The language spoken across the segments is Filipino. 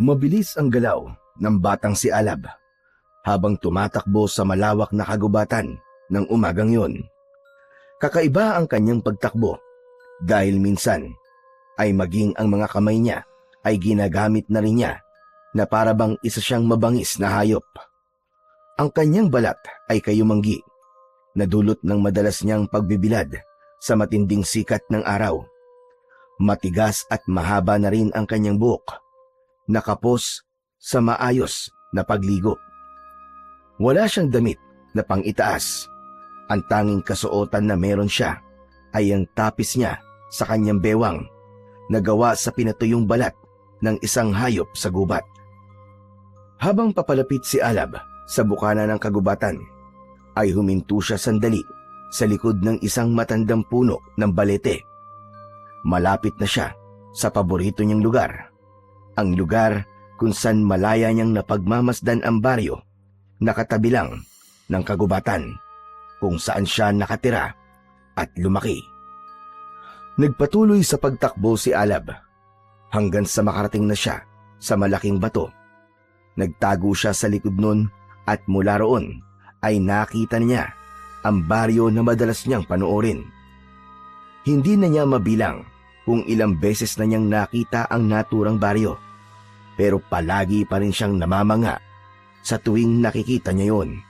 Mabilis ang galaw ng batang si Alab habang tumatakbo sa malawak na kagubatan ng umagang yon. Kakaiba ang kanyang pagtakbo dahil minsan ay maging ang mga kamay niya ay ginagamit na rin niya na para bang isa siyang mabangis na hayop. Ang kanyang balat ay kayumanggi na dulot ng madalas niyang pagbibilad sa matinding sikat ng araw. Matigas at mahaba na rin ang kanyang buhok, nakapos sa maayos na pagligo. Wala siyang damit na pang-itaas. Ang tanging kasuotan na meron siya ay ang tapis niya sa kanyang bewang na gawa sa pinatuyong balat ng isang hayop sa gubat. Habang papalapit si Alab sa bukana ng kagubatan, ay huminto siya sandali sa likod ng isang matandang puno ng balete. Malapit na siya sa paborito niyang lugar, ang lugar kung saan malaya niyang napagmamasdan ang baryo na katabi lang ng kagubatan kung saan siya nakatira at lumaki. Nagpatuloy sa pagtakbo si Alab hanggang sa makarating na siya sa malaking bato. Nagtago siya sa likod nun at mula roon ay nakita niya ang baryo na madalas niyang panoorin. Hindi na niya mabilang kung ilang beses na niyang nakita ang naturang baryo, pero palagi pa rin siyang namamanga sa tuwing nakikita niya yon.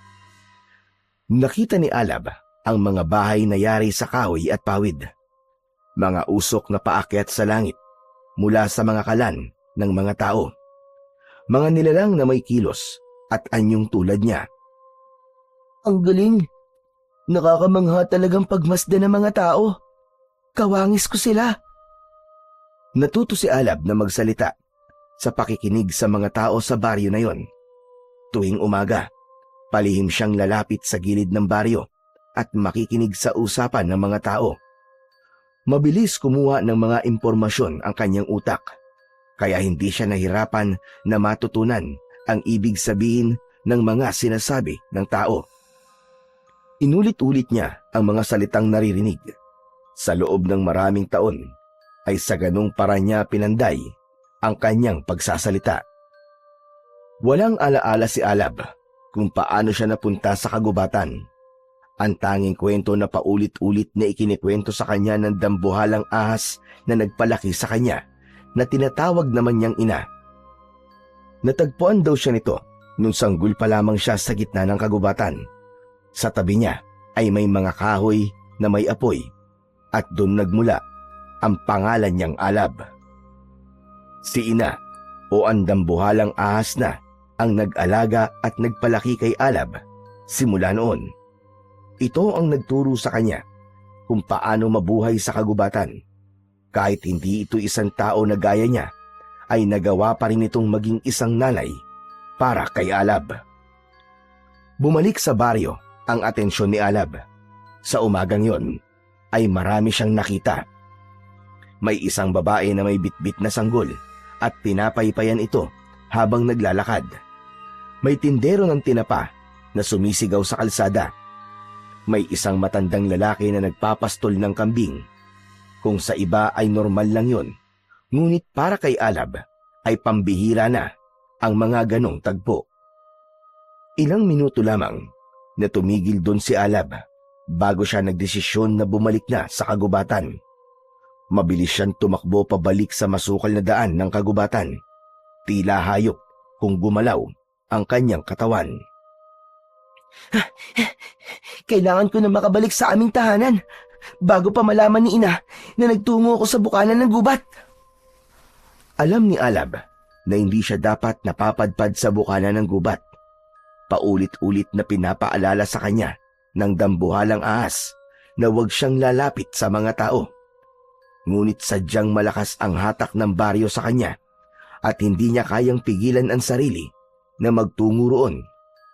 Nakita ni Alab ang mga bahay na yari sa kahoy at pawid, mga usok na paakyat sa langit mula sa mga kalan ng mga tao, mga nilalang na may kilos at anyong tulad niya. Ang galing! Nakakamangha talagang pagmasdan ng mga tao. Kawangis ko sila. Natuto si Alab na magsalita sa pakikinig sa mga tao sa baryo na yon. Tuwing umaga, palihim siyang lalapit sa gilid ng baryo at makikinig sa usapan ng mga tao. Mabilis kumuha ng mga impormasyon ang kanyang utak, kaya hindi siya nahirapan na matutunan ang ibig sabihin ng mga sinasabi ng tao. Inulit-ulit niya ang mga salitang naririnig. Sa loob ng maraming taon ay sa ganung paraan niya pinanday ang kanyang pagsasalita. Walang alaala si Alab kung paano siya napunta sa kagubatan. Ang tanging kwento na paulit-ulit na ikinikwento sa kanya ng dambuhalang ahas na nagpalaki sa kanya na tinatawag naman niyang ina. Natagpuan daw siya nito nung sanggol pa lamang siya sa gitna ng kagubatan. Sa tabi niya ay may mga kahoy na may apoy at doon nagmula ang pangalan niyang Alab. Si ina o ang dambuhalang ahas na ang nag-alaga at nagpalaki kay Alab simula noon. Ito ang nagturo sa kanya kung paano mabuhay sa kagubatan. Kahit hindi ito isang tao na gaya niya, ay nagawa pa rin itong maging isang nanay para kay Alab. Bumalik sa baryo ang atensyon ni Alab. Sa umagang yon ay marami siyang nakita. May isang babae na may bitbit na sanggol at pinapaypayan ito habang naglalakad. May tindero ng tinapa na sumisigaw sa kalsada. May isang matandang lalaki na nagpapastol ng kambing. Kung sa iba ay normal lang yon, ngunit para kay Alab ay pambihira na ang mga ganong tagpo. Ilang minuto lamang na tumigil doon si Alab bago siya nagdesisyon na bumalik na sa kagubatan. Mabilis siyang tumakbo pabalik sa masukal na daan ng kagubatan. Tila hayop kung gumalaw ang kanyang katawan. Kailangan ko na makabalik sa aming tahanan bago pa malaman ni ina na nagtungo ako sa bukanan ng gubat. Alam ni Alab na hindi siya dapat napapadpad sa bukanan ng gubat. Paulit-ulit na pinapaalala sa kanya ng dambuhalang ahas na huwag siyang lalapit sa mga tao. Ngunit sadyang malakas ang hatak ng baryo sa kanya at hindi niya kayang pigilan ang sarili na magtungo roon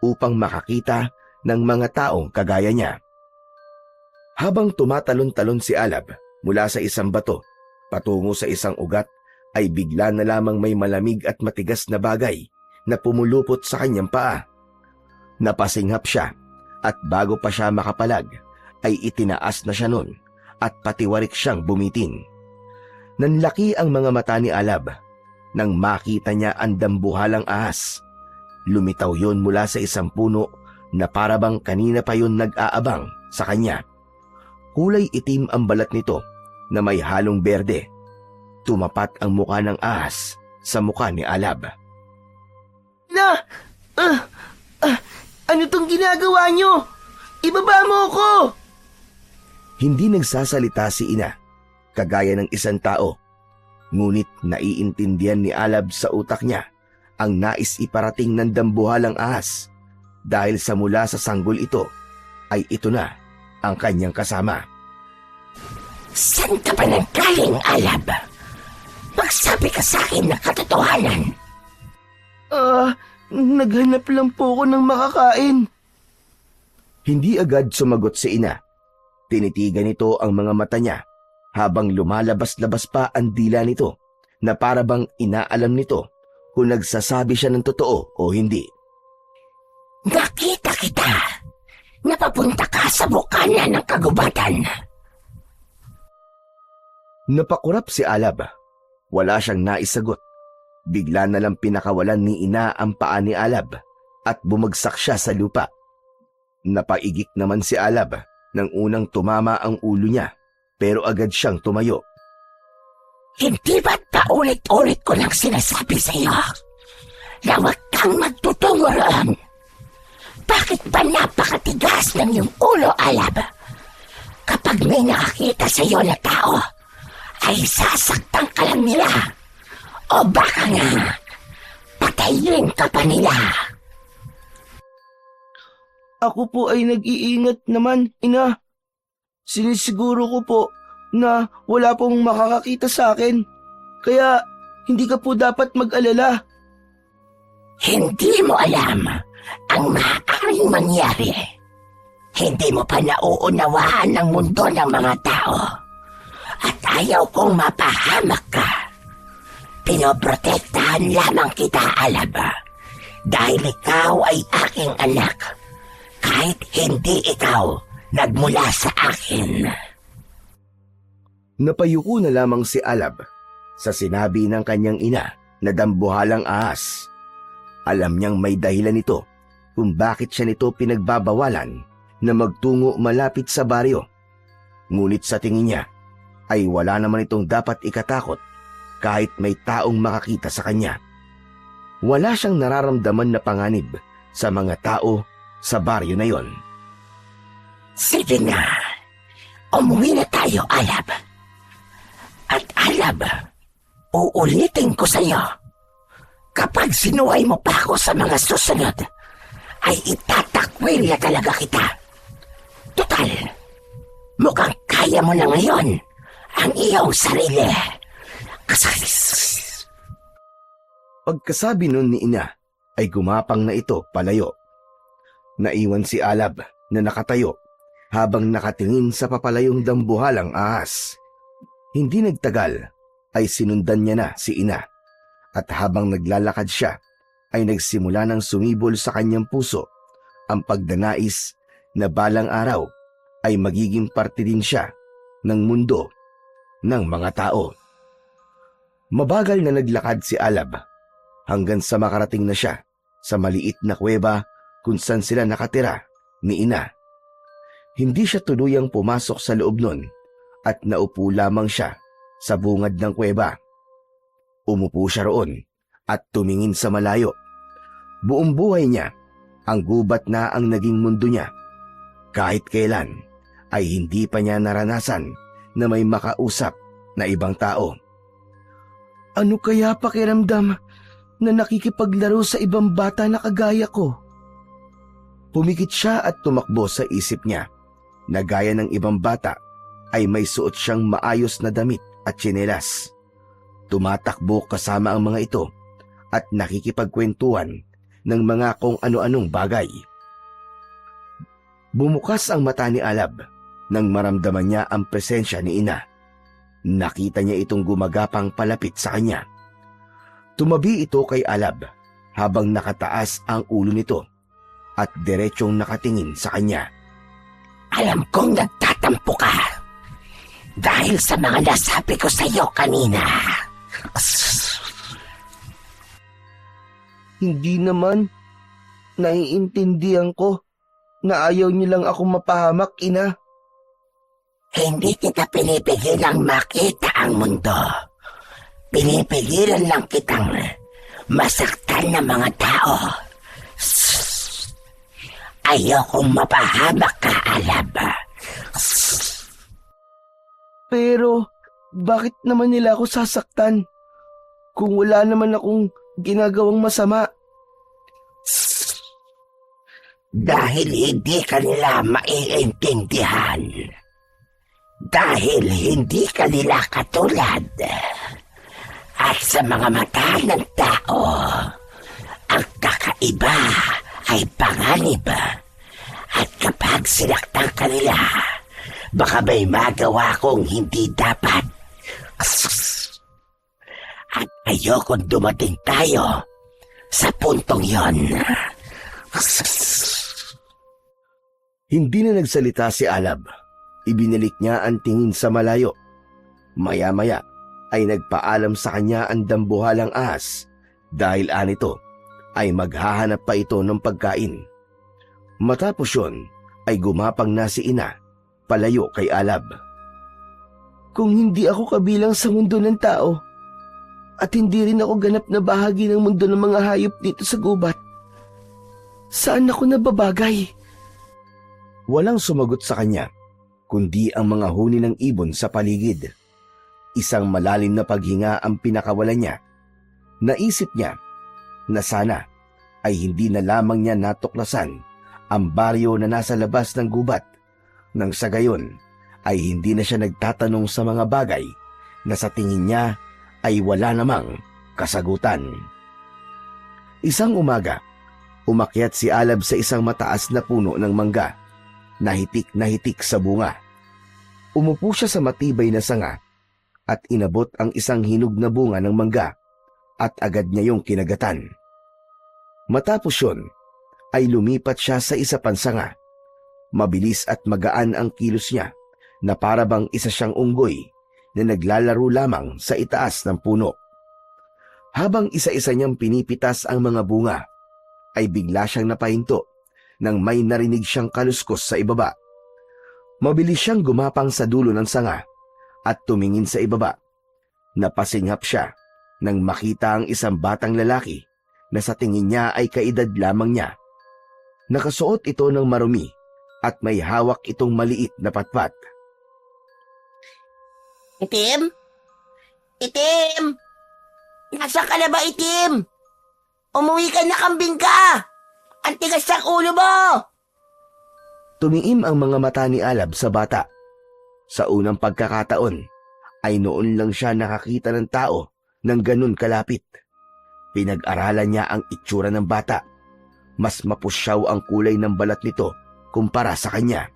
upang makakita ng mga taong kagaya niya. Habang tumatalon-talon si Alab mula sa isang bato patungo sa isang ugat, ay bigla na lamang may malamig at matigas na bagay na pumulupot sa kanyang paa. Napasinghap siya at bago pa siya makapalag ay itinaas na siya nun at patiwarik siyang bumitin. Nanlaki ang mga mata ni Alab. nang makita niya ang dambuhalang ahas. Lumitaw yon mula sa isang puno na parabang kanina pa yon nag-aabang sa kanya. Kulay itim ang balat nito na may halong berde. Tumapat ang mukha ng ahas sa mukha ni Alab. Ano tong ginagawa nyo? Ibaba mo ko! Hindi nagsasalita si ina, kagaya ng isang tao. Ngunit naiintindihan ni Alab sa utak niya ang nais iparating ng dambuhalang ahas dahil sa mula sa sanggol ito ay ito na ang kanyang kasama. Saan ka ba nanggaling, Alab? Magsabi ka sa akin ng katotohanan. Naghanap lang po ako ng makakain. Hindi agad sumagot si ina. Tinitigan nito ang mga mata niya habang lumalabas-labas pa ang dila nito na parabang inaalam nito kung nagsasabi siya ng totoo o hindi. Nakita kita. Napapunta ka sa bukana ng kagubatan. Napakurap si Alab. Wala siyang naisagot. Bigla na lang pinakawalan ni ina ang paa ni Alab at bumagsak siya sa lupa. Napaigik naman si Alab nang unang tumama ang ulo niya pero agad siyang tumayo. Hindi ba't paulit-ulit ko lang sinasabi sa iyo na huwag kang magtutungo roon? Bakit ba napakatigas ng iyong ulo, Alab? Kapag may nakakita sa iyo na tao, ay sasaktan ka lang nila. O baka nga, patayin ka pa nila. Ako po ay nag-iingat naman, ina. Sinisiguro ko po na wala pong makakakita sa akin. Kaya hindi ka po dapat mag-alala. Hindi mo alam ang maaaring mangyari. Hindi mo pa nauunawaan ang mundo ng mga tao. At ayaw kong mapahamak ka. Pinoprotektahan lamang kita, Alab. Dahil ikaw ay aking anak. Kahit hindi ikaw nagmula sa akin. Napayuko na lamang si Alab sa sinabi ng kanyang ina na dambuhalang ahas. Alam niyang may dahilan ito kung bakit siya nito pinagbabawalan na magtungo malapit sa baryo. Ngunit sa tingin niya ay wala naman itong dapat ikatakot kahit may taong makakita sa kanya. Wala siyang nararamdaman na panganib sa mga tao sa baryo na yon. Sige na, umuwi na tayo, Alab. At Alab, uulitin ko sa iyo, kapag sinuway mo pa ako sa mga susunod, ay itatakwil na talaga kita. Total, mukhang kaya mo na ngayon ang iyong sarili. Pagkasabi nun ni ina, ay gumapang na ito palayo. Naiwan si Alab na nakatayo habang nakatingin sa papalayong dambuhalang ahas. Hindi nagtagal ay sinundan niya na si ina at habang naglalakad siya ay nagsimula ng sumibol sa kanyang puso ang pagdanais na balang araw ay magiging parte din siya ng mundo ng mga tao. Mabagal na naglakad si Alab hanggang sa makarating na siya sa maliit na kuweba kung saan sila nakatira ni ina. Hindi siya tuluyang pumasok sa loob nun at naupo lamang siya sa bungad ng kuweba. Umupo siya roon at tumingin sa malayo. Buong buhay niya, ang gubat na ang naging mundo niya. Kahit kailan ay hindi pa niya naranasan na may makausap na ibang tao. Ano kaya pakiramdam na nakikipaglaro sa ibang bata na kagaya ko? Pumikit siya at tumakbo sa isip niya na gaya ng ibang bata ay may suot siyang maayos na damit at tsinelas. Tumatakbo kasama ang mga ito at nakikipagkwentuhan ng mga kung ano-anong bagay. Bumukas ang mata ni Alab nang maramdaman niya ang presensya ni ina. Nakita niya itong gumagapang palapit sa kanya. Tumabi ito kay Alab habang nakataas ang ulo nito at diretsong nakatingin sa kanya. Alam kong nagtatampo ka dahil sa mga nasabi ko sa iyo kanina. Hindi naman. Naiintindihan ko na ayaw niyo lang ako mapahamak, ina. Hindi kita pinipigilang makita ang mundo. Pinipigilan lang kitang masaktan ng mga tao. Ayokong mapahamak ka, Alab. Pero, bakit naman nila ako sasaktan? Kung wala naman akong ginagawang masama. Dahil hindi ka nila maiintindihan. Dahil hindi ka nila katulad. At sa mga mata ng tao, ang kakaiba ay panganib. At kapag sinaktan ka nila, baka may magawa kong hindi dapat. At ayokong dumating tayo sa puntong yon. Hindi na nagsalita si Alab. Ibinalik niya ang tingin sa malayo. Maya-maya ay nagpaalam sa kanya ang dambuhalang ahas dahil anito ay maghahanap pa ito ng pagkain. Matapos yun ay gumapang na si ina palayo kay Alab. Kung hindi ako kabilang sa mundo ng tao, at hindi rin ako ganap na bahagi ng mundo ng mga hayop dito sa gubat, saan ako nababagay? Walang sumagot sa kanya, kundi ang mga huni ng ibon sa paligid. Isang malalim na paghinga ang pinakawalan niya. Naisip niya na sana ay hindi na lamang niya natuklasan ang baryo na nasa labas ng gubat, nang sa gayon ay hindi na siya nagtatanong sa mga bagay na sa tingin niya ay wala namang kasagutan. Isang umaga, umakyat si Alab sa isang mataas na puno ng mangga. Nahitik na hitik sa bunga. Umupo siya sa matibay na sanga at inabot ang isang hinog na bunga ng mangga at agad niya yung kinagatan. Matapos yun, ay lumipat siya sa isa pang sanga. Mabilis at magaan ang kilos niya na para bang isa siyang unggoy na naglalaro lamang sa itaas ng puno. Habang isa-isa niyang pinipitas ang mga bunga, ay bigla siyang napahinto nang may narinig siyang kaluskos sa ibaba. Mabilis siyang gumapang sa dulo ng sanga at tumingin sa ibaba. Napasinghap siya nang makita ang isang batang lalaki na sa tingin niya ay kaedad lamang niya. Nakasuot ito ng marumi at may hawak itong maliit na patpat. Itim? Itim! Nasaan ka na ba, Itim? Umuwi ka na, kambing ka! Ang tigas ng ulo mo! Tumiim ang mga mata ni Alab sa bata. Sa unang pagkakataon, ay noon lang siya nakakita ng tao ng ganun kalapit. Pinag-aralan niya ang itsura ng bata. Mas mapusyaw ang kulay ng balat nito kumpara sa kanya.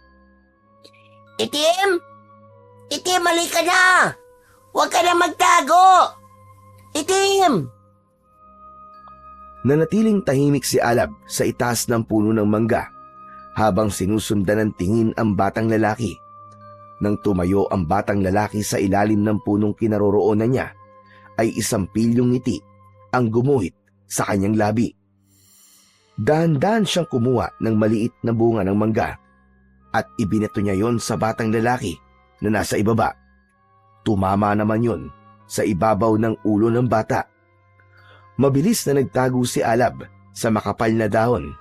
Itim! Itim, halika na! Huwag ka na magtago! Itim! Nanatiling tahimik si Alab sa itaas ng puno ng mangga habang sinusundan ng tingin ang batang lalaki. Nang tumayo ang batang lalaki sa ilalim ng punong kinaroroonan niya, ay isang pilyong ngiti ang gumuhit sa kanyang labi. Dahan-dahan siyang kumuha ng maliit na bunga ng mangga at ibinato niya yon sa batang lalaki na nasa ibaba. Tumama naman yon sa ibabaw ng ulo ng bata. Mabilis na nagtago si Alab sa makapal na dahon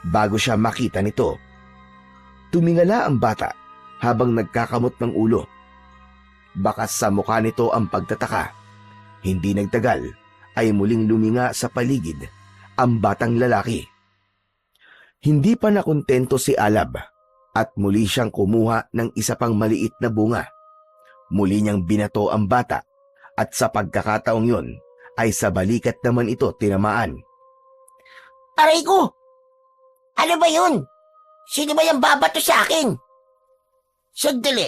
bago siya makita nito. Tumingala ang bata habang nagkakamot ng ulo. Bakas sa mukha nito ang pagtataka. Hindi nagtagal ay muling luminga sa paligid ang batang lalaki. Hindi pa nakontento si Alab at muli siyang kumuha ng isa pang maliit na bunga. Muli niyang binato ang bata at sa pagkakataong yon ay sa balikat naman ito tinamaan. Aray ko! Ano ba yun? Sino ba yung babato sa akin? Sandali.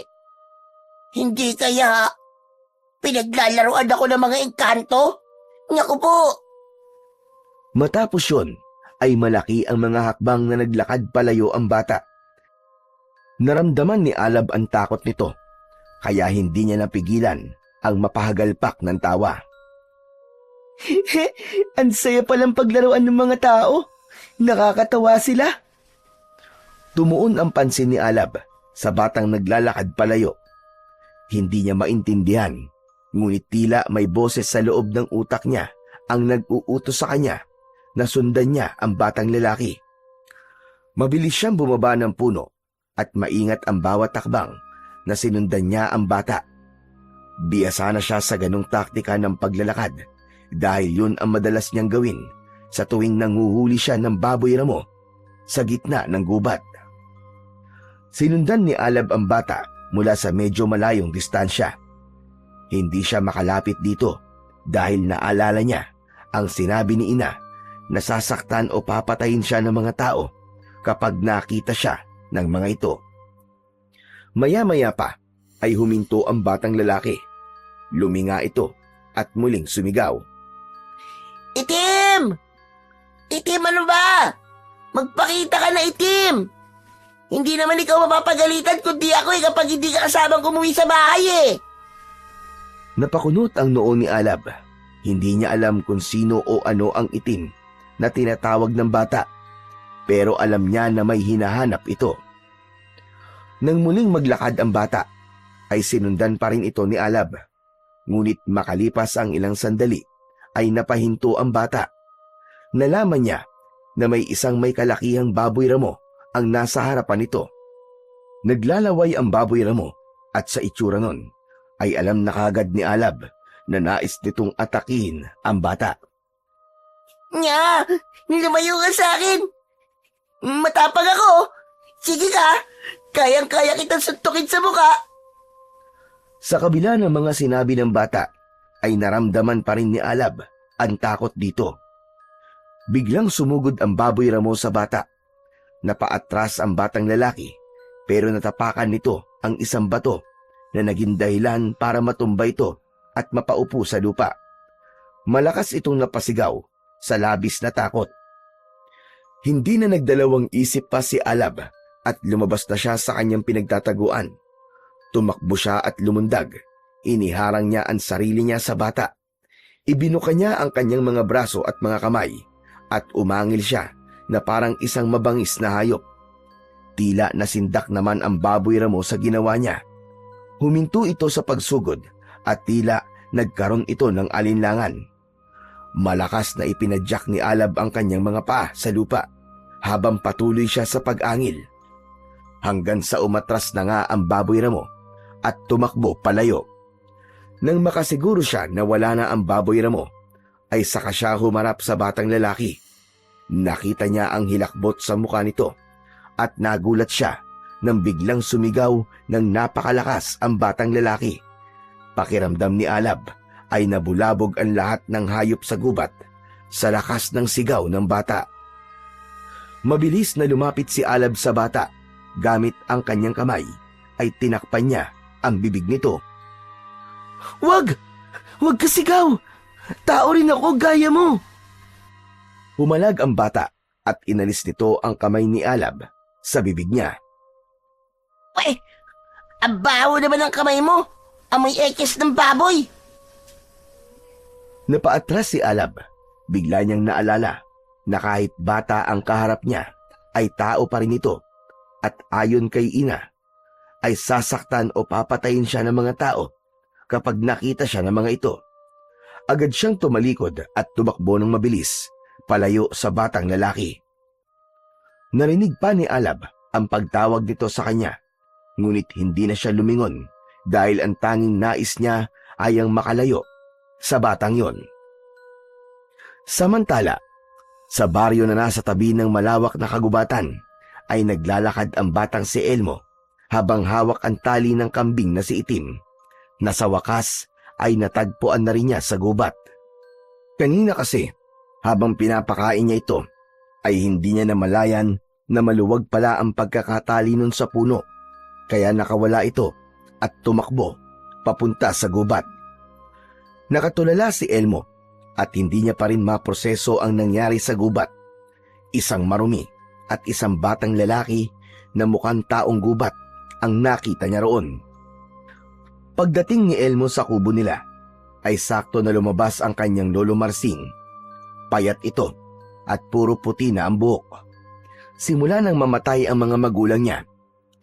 Hindi kaya pinaglalaroan ako ng mga engkanto? Naku po! Matapos yun, ay malaki ang mga hakbang na naglakad palayo ang bata. Naramdaman ni Alab ang takot nito, kaya hindi niya napigilan ang mapahagalpak ng tawa. Ang saya palang paglaruan ng mga tao. Nakakatawa sila. Tumuon ang pansin ni Alab sa batang naglalakad palayo. Hindi niya maintindihan, ngunit tila may boses sa loob ng utak niya ang nag-uutos sa kanya na sundan niya ang batang lalaki. Mabilis siyang bumaba ng puno at maingat ang bawat takbang na sinundan niya ang bata. Biyasa na siya sa ganong taktika ng paglalakad dahil yun ang madalas niyang gawin sa tuwing nanguhuli siya ng baboy ramo sa gitna ng gubat. Sinundan ni Alab ang bata mula sa medyo malayong distansya. Hindi siya makalapit dito dahil naalala niya ang sinabi ni ina na sasaktan o papatayin siya ng mga tao kapag nakita siya ng mga ito. Maya-maya pa ay huminto ang batang lalaki. Luminga ito at muling sumigaw. Itim! Itim, ano ba? Magpakita ka na, Itim! Hindi naman ikaw mapapagalitan kundi ako kapag hindi ka kasamang umuwi sa bahay Napakunot ang noo ni Alab. Hindi niya alam kung sino o ano ang itim na tinatawag ng bata, pero alam niya na may hinahanap ito. Nang muling maglakad ang bata, ay sinundan pa rin ito ni Alab. Ngunit makalipas ang ilang sandali, ay napahinto ang bata. Nalaman niya na may isang may kalakihang baboy ramo ang nasa harapan nito. Naglalaway ang baboy ramo at sa itsura nun ay alam na kagad ni Alab na nais nitong atakihin ang bata. Nya! Lumayo ka sa akin! Matapang ako! Sige ka! Kayang-kaya kitang suntukin sa muka! Sa kabila ng mga sinabi ng bata, ay naramdaman pa rin ni Alab ang takot dito. Biglang sumugod ang baboy ramo sa bata. Napaatras ang batang lalaki, pero natapakan nito ang isang bato na naging dahilan para matumba ito at mapaupo sa lupa. Malakas itong napasigaw sa labis na takot. Hindi na nagdalawang isip pa si Alab at lumabas na siya sa kanyang pinagtataguan. Tumakbo siya at lumundag. Iniharang niya ang sarili niya sa bata. Ibinuka niya ang kanyang mga braso at mga kamay at umangil siya na parang isang mabangis na hayop. Tila nasindak naman ang baboy ramo sa ginawa niya. Huminto ito sa pagsugod at tila nagkaroon ito ng alinlangan. Malakas na ipinadyak ni Alab ang kanyang mga paa sa lupa habang patuloy siya sa pag-angil. Hanggang sa umatras na nga ang baboy ramo at tumakbo palayo. Nang makasiguro siya na wala na ang baboy ramo, ay saka siya humarap sa batang lalaki. Nakita niya ang hilakbot sa mukha nito at nagulat siya nang biglang sumigaw ng napakalakas ang batang lalaki. Pakiramdam ni Alab ay nabulabog ang lahat ng hayop sa gubat sa lakas ng sigaw ng bata. Mabilis na lumapit si Alab sa bata. Gamit ang kanyang kamay ay tinakpan niya ang bibig nito. Wag! Wag ka sigaw! Tao rin ako gaya mo! Humalag ang bata at inalis nito ang kamay ni Alab sa bibig niya. Uy! Ang baho naman ang kamay mo! Amoy ekes ng baboy! Napaatras si Alab. Bigla niyang naalala na kahit bata ang kaharap niya, ay tao pa rin ito. At ayon kay ina, ay sasaktan o papatayin siya ng mga tao kapag nakita siya ng mga ito. Agad siyang tumalikod at tumakbo ng mabilis, palayo sa batang lalaki. Narinig pa ni Alab ang pagtawag nito sa kanya, ngunit hindi na siya lumingon dahil ang tanging nais niya ay ang makalayo sa batang yon. Samantala, sa baryo na nasa tabi ng malawak na kagubatan, ay naglalakad ang batang si Elmo habang hawak ang tali ng kambing na si Itim, na sa wakas ay natagpuan na rin niya sa gubat. Kanina kasi, habang pinapakain niya ito, ay hindi niya namalayan na maluwag pala ang pagkakatali nun sa puno, kaya nakawala ito at tumakbo papunta sa gubat. Nakatulala si Elmo at hindi niya pa rin maproseso ang nangyari sa gubat. Isang marumi at isang batang lalaki na mukhang taong gubat ang nakita niya roon. Pagdating ni Elmo sa kubo nila, ay sakto na lumabas ang kanyang lolo Marsing. Payat ito at puro puti na ang buhok. Simula nang mamatay ang mga magulang niya,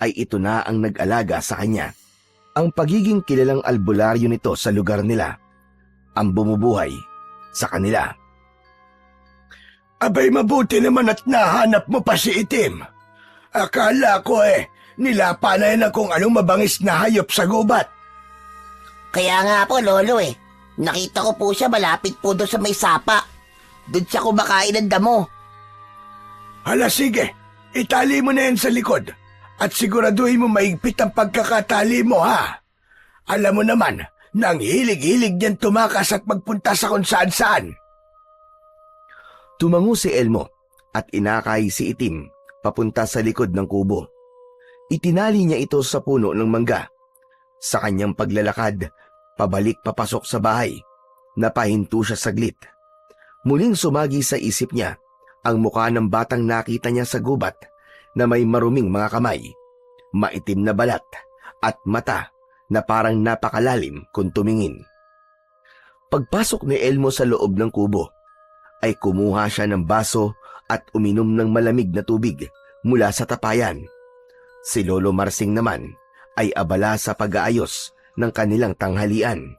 ay ito na ang nag-alaga sa kanya. Ang pagiging kilalang albularyo nito sa lugar nila, ang bumubuhay sa kanila. Abay, mabuti naman at nahanap mo pa si Itim. Akala ko nilapa na yan ang kung anong mabangis na hayop sa gubat. Kaya nga po, Lolo Nakita ko po siya malapit po doon sa may sapa. Doon siya kumakain ng damo. Hala, sige, itali mo na yan sa likod at siguraduhin mo maigpit ang pagkakatali mo, ha? Alam mo naman, nang hilig-hilig niyan tumakas at magpunta sa kung saan-saan. Tumango si Elmo at inakay si Itim papunta sa likod ng kubo. Itinali niya ito sa puno ng mangga. Sa kanyang paglalakad, pabalik papasok sa bahay, napahinto siya saglit. Muling sumagi sa isip niya ang mukha ng batang nakita niya sa gubat na may maruming mga kamay, maitim na balat at mata na parang napakalalim kung tumingin. Pagpasok ni Elmo sa loob ng kubo, ay kumuha siya ng baso at uminom ng malamig na tubig mula sa tapayan. Si Lolo Marsing naman ay abala sa pag-aayos ng kanilang tanghalian.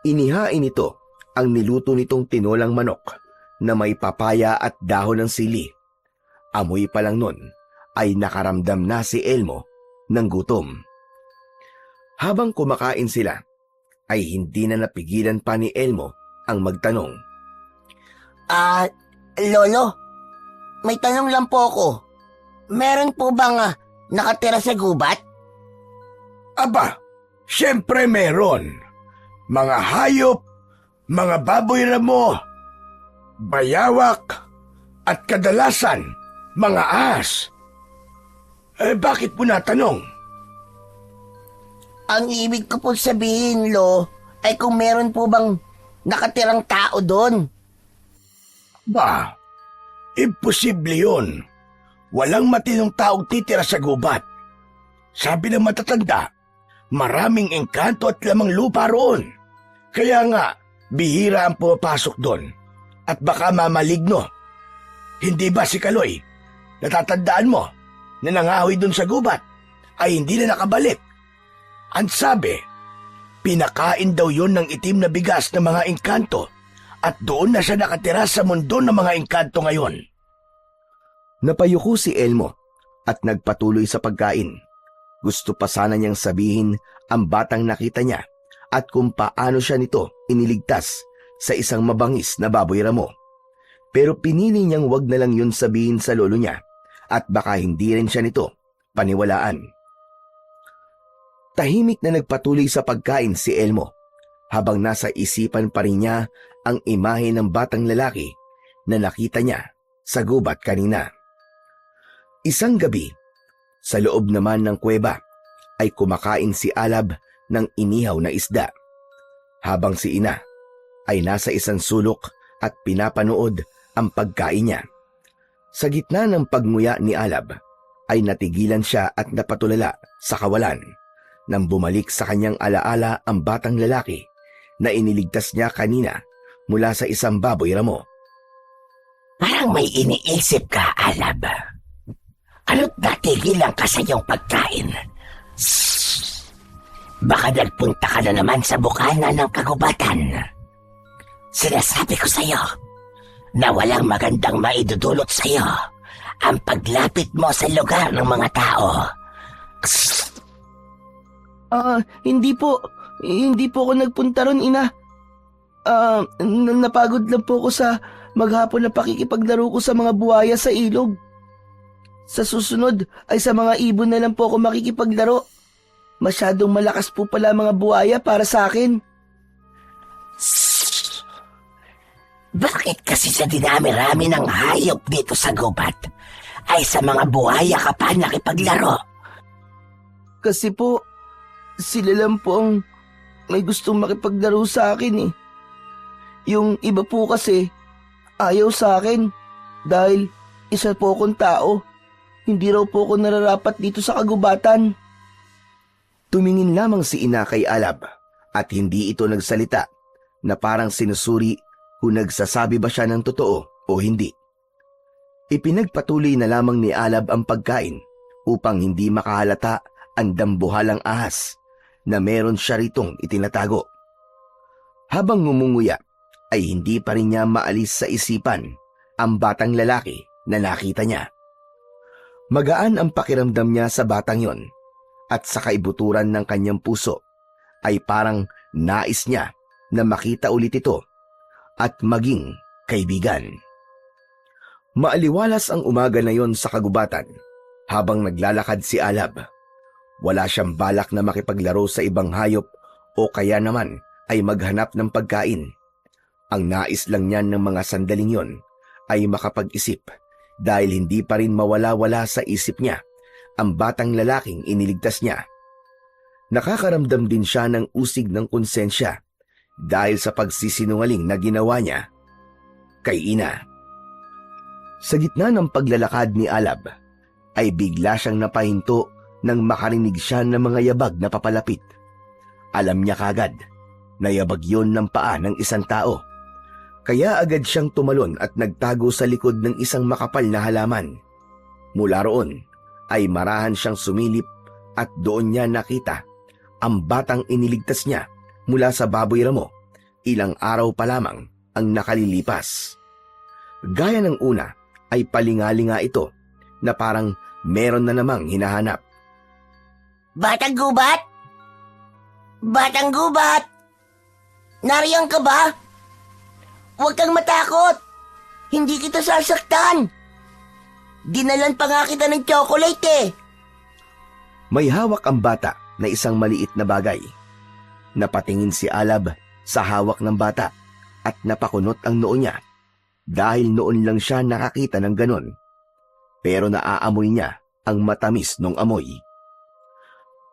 Inihain nito ang niluto nitong tinolang manok na may papaya at dahon ng sili. Amoy pa lang nun ay nakaramdam na si Elmo ng gutom. Habang kumakain sila, ay hindi na napigilan pa ni Elmo ang magtanong. Lolo, may tanong lang po ako. Meron po bang nakatira sa gubat? Aba, syempre meron. Mga hayop, mga baboy ramo, bayawak, at kadalasan, mga ahas. Bakit po natanong? Ang ibig ko po sabihin, Lo, ay kung meron po bang nakatirang tao doon. Ba, imposible yun. Walang matinong taong titira sa gubat. Sabi ng matatanda, maraming engkanto at lamang lupa roon. Kaya nga, bihira ang pumapasok doon. At baka mamaligno. Hindi ba si Kaloy, natatandaan mo, na nangahoy doon sa gubat, ay hindi na nakabalik? Ang sabi, pinakain daw yun ng itim na bigas ng mga engkanto at doon na siya nakatira sa mundo ng mga engkanto ngayon. Napayuko si Elmo at nagpatuloy sa pagkain. Gusto pa sana niyang sabihin ang batang nakita niya at kung paano siya nito iniligtas sa isang mabangis na baboy ramo. Pero pinili niyang wag na lang yun sabihin sa lolo niya at baka hindi rin siya nito paniwalaan. Tahimik na nagpatuloy sa pagkain si Elmo habang nasa isipan pa rin niya ang imahe ng batang lalaki na nakita niya sa gubat kanina. Isang gabi, sa loob naman ng kuweba ay kumakain si Alab ng inihaw na isda, habang si Ina ay nasa isang sulok at pinapanood ang pagkain niya. Sa gitna ng pagmuya ni Alab ay natigilan siya at napatulala sa kawalan nang bumalik sa kanyang alaala ang batang lalaki na iniligtas niya kanina mula sa isang baboy ramo. Parang may iniisip ka, Alab. Ano't natigilan ka sa iyong pagkain? Shhh! Baka nagpunta ka na naman sa bukana ng kagubatan. Sinasabi ko sa iyo na walang magandang maidudulot sa iyo ang paglapit mo sa lugar ng mga tao. Shhh! Hindi po. Hindi po ako nagpunta ron, Ina. Napagod lang po ako sa maghapon na pakikipaglaro ko sa mga buhaya sa ilog. Sa susunod ay sa mga ibon na lang po ako makikipaglaro. Masyadong malakas po pala mga buhaya para sa akin. Shhh! Bakit kasi sa dinami-rami ng hayop dito sa gubat ay sa mga buhaya ka pa nakipaglaro? Kasi po, sila lang po ang may gustong makipaglaro sa akin eh. Yung iba po kasi ayaw sa akin dahil isa po akong tao. Hindi raw po ako nararapat dito sa kagubatan. Tumingin lamang si Ina kay Alab at hindi ito nagsalita na parang sinusuri kung nagsasabi ba siya ng totoo o hindi. Ipinagpatuloy na lamang ni Alab ang pagkain upang hindi makahalata ang dambuhalang ahas na meron siya ritong itinatago. Habang ngumunguya ay hindi pa rin niya maalis sa isipan ang batang lalaki na nakita niya. Magaan ang pakiramdam niya sa batang yon at sa kaibuturan ng kanyang puso ay parang nais niya na makita ulit ito at maging kaibigan. Maaliwalas ang umaga na yon sa kagubatan habang naglalakad si Alab. Wala siyang balak na makipaglaro sa ibang hayop o kaya naman ay maghanap ng pagkain. Ang nais lang niyan ng mga sandaling yon ay makapag-isip dahil hindi pa rin mawala-wala sa isip niya ang batang lalaking iniligtas niya. Nakakaramdam din siya ng usig ng konsensya dahil sa pagsisinungaling na ginawa niya kay ina. Sa gitna ng paglalakad ni Alab ay bigla siyang napahinto nang makarinig siya ng mga yabag na papalapit. Alam niya kagad na yabag yon ng paa ng isang tao. Kaya agad siyang tumalon at nagtago sa likod ng isang makapal na halaman. Mula roon ay marahan siyang sumilip at doon niya nakita ang batang iniligtas niya mula sa baboy ramo. Ilang araw pa lamang ang nakalilipas. Gaya ng una ay palingalinga ito na parang meron na namang hinahanap. Batang gubat? Batang gubat! Nariyan ka ba? Huwag kang matakot! Hindi kita sasaktan! Dinalan pa nga kita ng chocolate eh! May hawak ang bata na isang maliit na bagay. Napatingin si Alab sa hawak ng bata at napakunot ang noo niya dahil noon lang siya nakakita ng ganon. Pero naaamoy niya ang matamis nung amoy.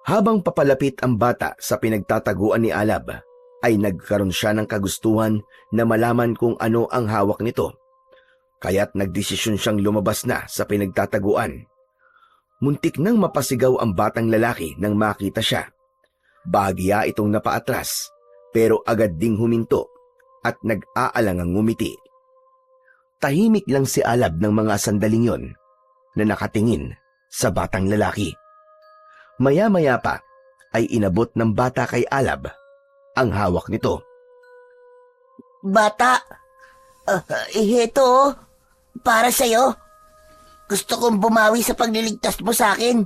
Habang papalapit ang bata sa pinagtataguan ni Alab, ay nagkaroon siya ng kagustuhan na malaman kung ano ang hawak nito. Kaya't nagdesisyon siyang lumabas na sa pinagtataguan. Muntik nang mapasigaw ang batang lalaki nang makita siya. Bahagya itong napaatras, pero agad ding huminto at nag-aalangang ngumiti. Tahimik lang si Alab ng mga sandaling yon na nakatingin sa batang lalaki. Maya-maya pa ay inabot ng bata kay Alab ang hawak nito. Bata, heto, para sa'yo. Gusto kong bumawi sa pagliligtas mo sa akin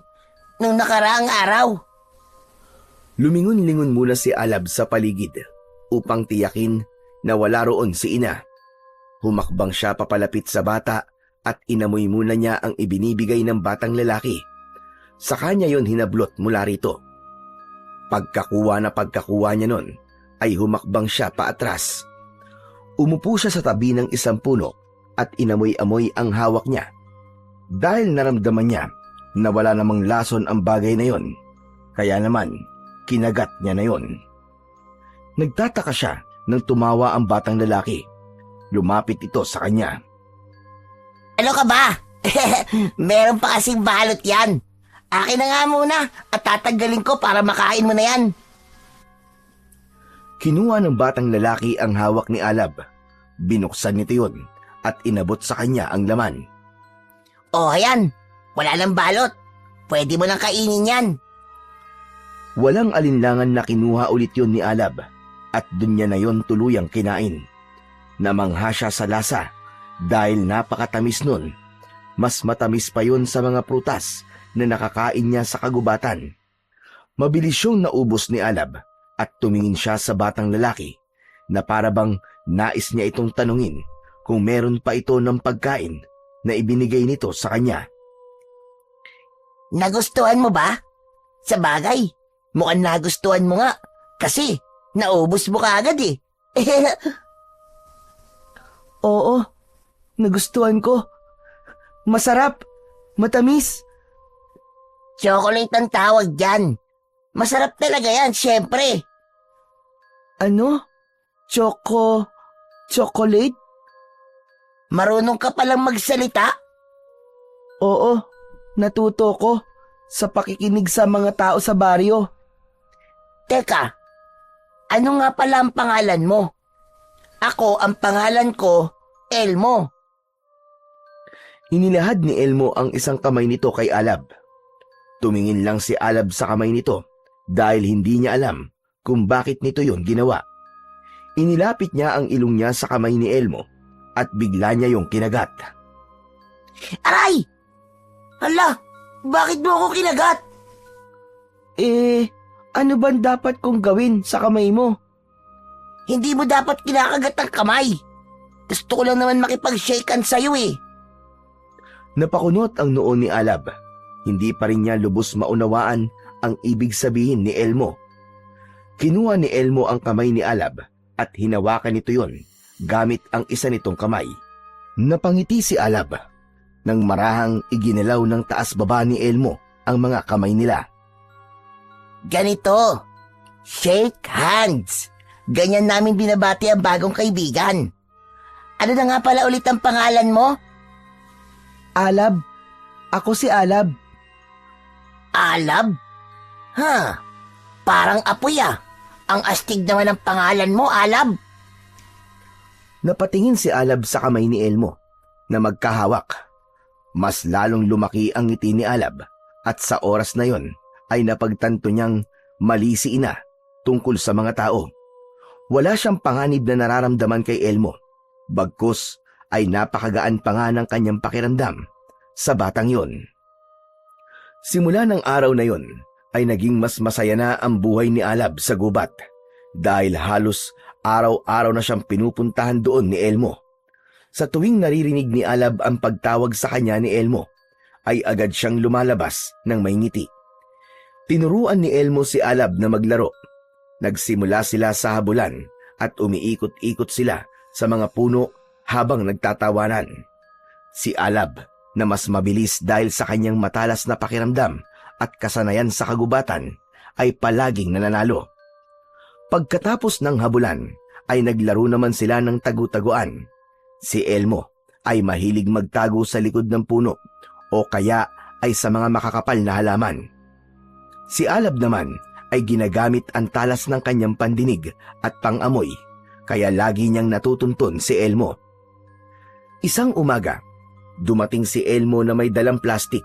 nung nakaraang araw. Lumingon-lingon muna si Alab sa paligid upang tiyakin na wala roon si ina. Humakbang siya papalapit sa bata at inamoy muna niya ang ibinibigay ng batang lalaki. Sa kanya yon hinablot mula rito. Pagkakuha niya nun, ay humakbang siya paatras. Umupo siya sa tabi ng isang puno at inamoy-amoy ang hawak niya. Dahil naramdaman niya na wala namang lason ang bagay na yon, kaya naman kinagat niya na yon. Nagtataka siya nang tumawa ang batang lalaki. Lumapit ito sa kanya. Ano ka ba? Meron pa kasing balot yan. Akin na nga muna at tatanggalin ko para makain mo na yan. Kinuha ng batang lalaki ang hawak ni Alab. Binuksan nito yun at inabot sa kanya ang laman. Oh, ayan. Wala lang balot. Pwede mo lang kainin yan. Walang alinlangan na kinuha ulit yun ni Alab at dun niya na yun tuluyang kinain. Namangha siya sa lasa dahil napakatamis nun. Mas matamis pa yun sa mga prutas na nakakain niya sa kagubatan. Mabilis yung naubos ni Alab at tumingin siya sa batang lalaki na parabang nais niya itong tanungin kung meron pa ito ng pagkain na ibinigay nito sa kanya. Nagustuhan mo ba? Sa bagay, mukhang nagustuhan mo nga kasi naubos mo kaagad eh. Oo, nagustuhan ko. Masarap, matamis. Chocolate ang tawag dyan. Masarap talaga yan, syempre. Ano? Chocolate? Marunong ka palang magsalita? Oo, natuto ko sa pakikinig sa mga tao sa baryo. Teka, ano nga pala ang pangalan mo? Ako ang pangalan ko, Elmo. Inilahad ni Elmo ang isang kamay nito kay Alab. Tumingin lang si Alab sa kamay nito dahil hindi niya alam kung bakit nito yon ginawa. Inilapit niya ang ilong niya sa kamay ni Elmo at bigla niya yung kinagat. Aray! Hala, bakit mo ako kinagat? Ano bang dapat kong gawin sa kamay mo? Hindi mo dapat kinakagat ang kamay. Gusto ko lang naman makipag-shake hands sa'yo eh. Napakunot ang noo ni Alab. Hindi pa rin niya lubos maunawaan ang ibig sabihin ni Elmo. Kinuha ni Elmo ang kamay ni Alab at hinawakan nito yon gamit ang isa nitong kamay. Napangiti si Alab nang marahang iginalaw ng taas baba ni Elmo ang mga kamay nila. Ganito, shake hands. Ganyan namin binabati ang bagong kaibigan. Ano na nga pala ulit ang pangalan mo? Alab. Ako si Alab. Alab? Parang apoy ah. Ang astig naman ang pangalan mo, Alab. Napatingin si Alab sa kamay ni Elmo na magkahawak. Mas lalong lumaki ang ngiti ni Alab at sa oras na yon ay napagtanto niyang mali si ina tungkol sa mga tao. Wala siyang panganib na nararamdaman kay Elmo. Bagkus ay napakagaan pa nga ng kanyang pakiramdam sa batang yon. Simula ng araw na yon ay naging mas masaya na ang buhay ni Alab sa gubat dahil halos araw-araw na siyang pinupuntahan doon ni Elmo. Sa tuwing naririnig ni Alab ang pagtawag sa kanya ni Elmo, ay agad siyang lumalabas ng may ngiti. Tinuruan ni Elmo si Alab na maglaro. Nagsimula sila sa habulan at umiikot-ikot sila sa mga puno habang nagtatawanan. Si Alab, na mas mabilis dahil sa kanyang matalas na pakiramdam at kasanayan sa kagubatan, ay palaging nananalo. Pagkatapos ng habulan, ay naglaro naman sila ng tagu-taguan. Si Elmo ay mahilig magtago sa likod ng puno o kaya ay sa mga makakapal na halaman. Si Alab naman ay ginagamit ang talas ng kanyang pandinig at pangamoy, kaya lagi niyang natutuntun si Elmo. Isang umaga, dumating si Elmo na may dalang plastik.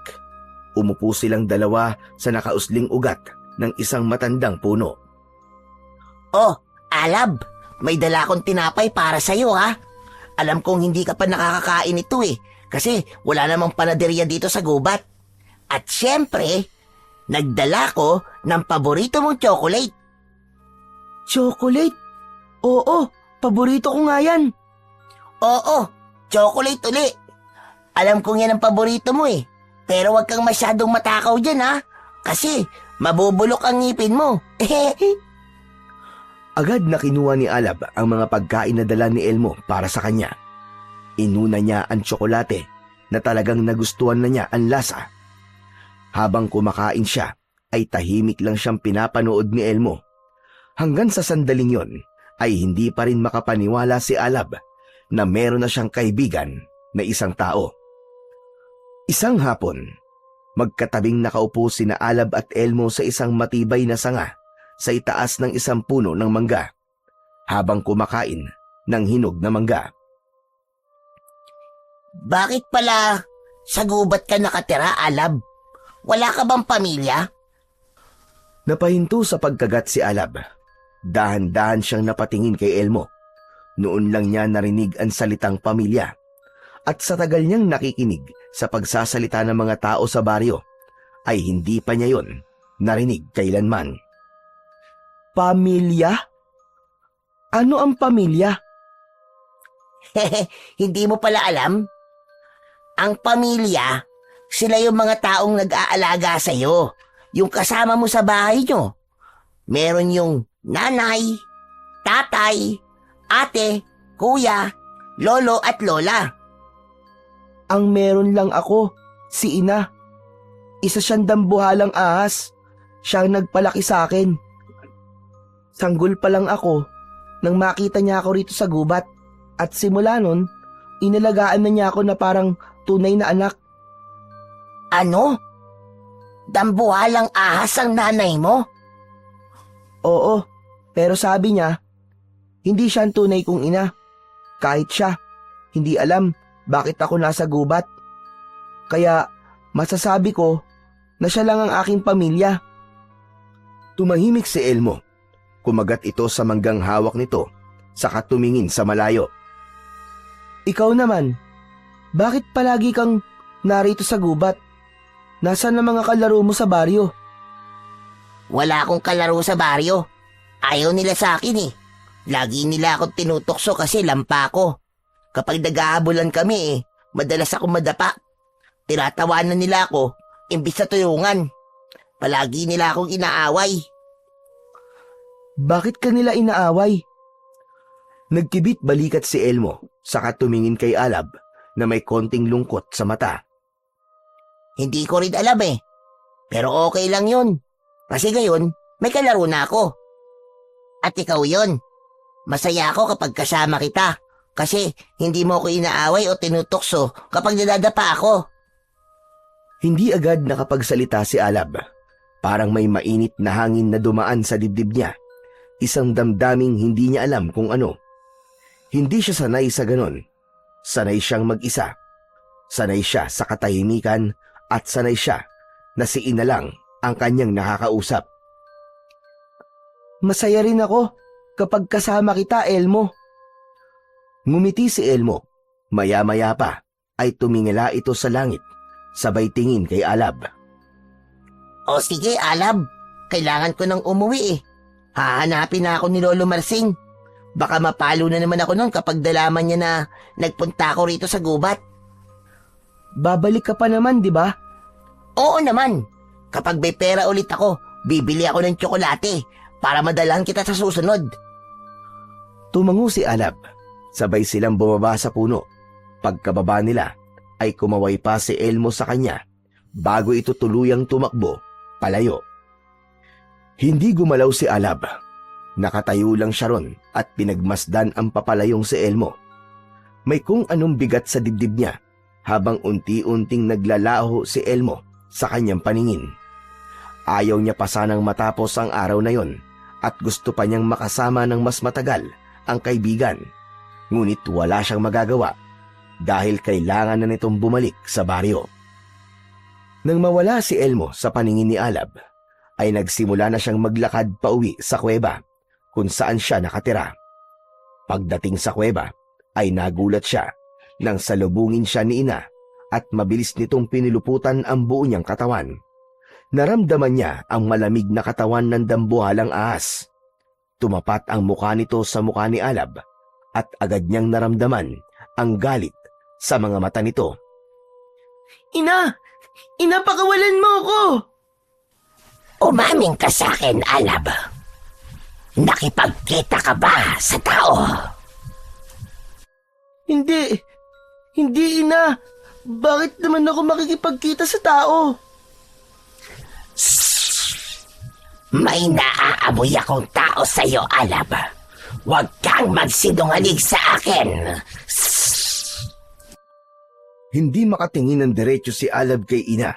Umupo silang dalawa sa nakausling ugat ng isang matandang puno. Oh, Alab, may dala akong tinapay para sa'yo ha. Alam kong hindi ka pa nakakakain ito eh, kasi wala namang panaderya dito sa gubat. At syempre, nagdala ko ng paborito mong chocolate. Chocolate? Oo, paborito ko nga yan. Oo, chocolate uli. Alam kong yan ang paborito mo eh. Pero wag kang masyadong matakaw dyan ha. Kasi mabubulok ang ngipin mo. Agad na kinuha ni Alab ang mga pagkain na dala ni Elmo para sa kanya. Inuna niya ang tsokolate na talagang nagustuhan na niya ang lasa. Habang kumakain siya, ay tahimik lang siyang pinapanood ni Elmo. Hanggang sa sandaling yon, ay hindi pa rin makapaniwala si Alab na meron na siyang kaibigan na isang tao. Isang hapon, magkatabing nakaupo sina Alab at Elmo sa isang matibay na sanga sa itaas ng isang puno ng mangga, habang kumakain ng hinog na mangga. Bakit pala sa gubat ka nakatira, Alab? Wala ka bang pamilya? Napahinto sa pagkagat si Alab. Dahan-dahan siyang napatingin kay Elmo. Noon lang niya narinig ang salitang pamilya. At sa tagal niyang nakikinig sa pagsasalita ng mga tao sa baryo, ay hindi pa niya yon narinig kailanman. Pamilya? Ano ang pamilya? Hindi mo pala alam? Ang pamilya, sila yung mga taong nag-aalaga sa'yo. Yung kasama mo sa bahay nyo. Meron yung nanay, tatay, ate, kuya, lolo at lola. Ang meron lang ako, si ina. Isa siyang dambuhalang ahas. Siya ang nagpalaki sa akin. Sanggol pa lang ako nang makita niya ako rito sa gubat. At simula nun, inalagaan na niya ako na parang tunay na anak. Ano? Dambuhalang ahas ang nanay mo? Oo, pero sabi niya, hindi siya ang tunay kong ina. kahit siya, hindi alam bakit ako nasa gubat. Kaya masasabi ko na siya lang ang aking pamilya. Tumahimik si Elmo. Kumagat ito sa manggang hawak nito, saka tumingin sa malayo. Ikaw naman, bakit palagi kang narito sa gubat? Nasaan ang mga kalaro mo sa baryo? Wala akong kalaro sa baryo. Ayaw nila sa akin eh. Lagi nila akong tinutokso kasi lampa ko. Kapag nag-aabulan kami madalas akong madapa. Tinatawanan nila ako, imbis na tulungan. Palagi nila akong inaaway. Bakit ka nila inaaway? Nagkibit balikat si Elmo, saka tumingin kay Alab na may konting lungkot sa mata. Hindi ko rin alam eh. Pero okay lang yun. Kasi ngayon, may kalaro na ako. At ikaw yun. Masaya ako kapag kasama kita. Kasi hindi mo ako inaaway o tinutokso kapag nadadapa ako. Hindi agad nakapagsalita si Alab. Parang may mainit na hangin na dumaan sa dibdib niya. Isang damdaming hindi niya alam kung ano. Hindi siya sanay sa ganon. Sanay siyang mag-isa. Sanay siya sa katahimikan at sanay siya na si Ina lang ang kanyang nakakausap. Masaya rin ako kapag kasama kita, Elmo. Ngumiti si Elmo. Maya-maya pa ay tumingala ito sa langit, sabay tingin kay Alab. O sige, Alab. Kailangan ko nang umuwi eh. Hahanapin na ako ni Lolo Marsing. Baka mapalo na naman ako nun kapag dalaman niya na nagpunta ako rito sa gubat. Babalik ka pa naman, di ba? Oo naman. Kapag may pera ulit ako, bibili ako ng tsokolate para madalhan kita sa susunod. Tumango si Alab. Sabay silang bumaba sa puno. Pagkababa nila ay kumaway pa si Elmo sa kanya bago ito tuluyang tumakbo palayo. Hindi gumalaw si Alab. Nakatayo lang siya ron at pinagmasdan ang papalayong si Elmo. May kung anong bigat sa dibdib niya habang unti-unting naglalaho si Elmo sa kanyang paningin. Ayaw niya pa sanang matapos ang araw na yon at gusto pa niyang makasama ng mas matagal ang kaibigan. Ngunit wala siyang magagawa dahil kailangan na nitong bumalik sa baryo. Nang mawala si Elmo sa paningin ni Alab, ay nagsimula na siyang maglakad pauwi sa kuweba kung saan siya nakatira. Pagdating sa kuweba ay nagulat siya nang salubungin siya ni Ina at mabilis nitong piniluputan ang buo niyang katawan. Naramdaman niya ang malamig na katawan ng dambuhalang ahas. Tumapat ang mukha nito sa mukha ni Alab at agad niyang naramdaman ang galit sa mga mata nito. Ina! Ina, pakawalan mo ako! Umamin ka sa akin, Alab. Nakipagkita ka ba sa tao? Hindi. Hindi, Ina. Bakit naman ako makikipagkita sa tao? May naaamoy akong tao sa'yo, Alab. Huwag kang magsinungaling sa akin. Hindi makatingin ng diretso si Alab kay Ina.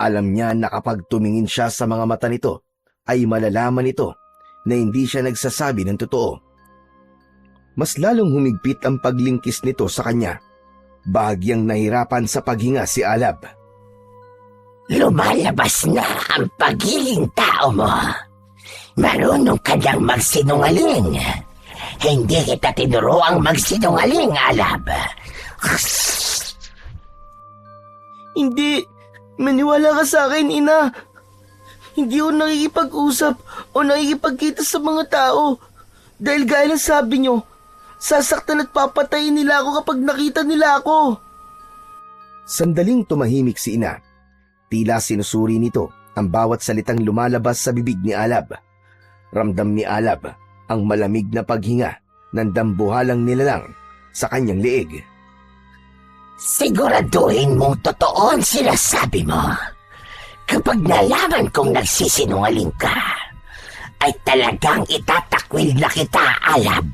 Alam niya na kapag tumingin siya sa mga mata nito, ay malalaman nito na hindi siya nagsasabi ng totoo. Mas lalong humigpit ang paglingkis nito sa kanya. Bahagyang nahirapan sa paghinga si Alab. Lumalabas na ang pagiging tao mo. Marunong ka nang magsinungaling. Hindi kita tinuruang magsinungaling, Alab. Hindi. Maniwala ka sa akin, Ina. Hindi ako nakikipag-usap o nakikipagkita sa mga tao. Dahil gaya ng sabi nyo, sasaktan at papatayin nila ako kapag nakita nila ako. Sandaling tumahimik si Ina. Tila sinusuri nito ang bawat salitang lumalabas sa bibig ni Alab. Ramdam ni Alab ang malamig na paghinga ng dambuhalang nilalang sa kanyang leeg. Siguraduhin mong totoo ang sinasabi mo. Kapag nalaman kong nagsisinungaling ka, ay talagang itatakwil na kita, Alab.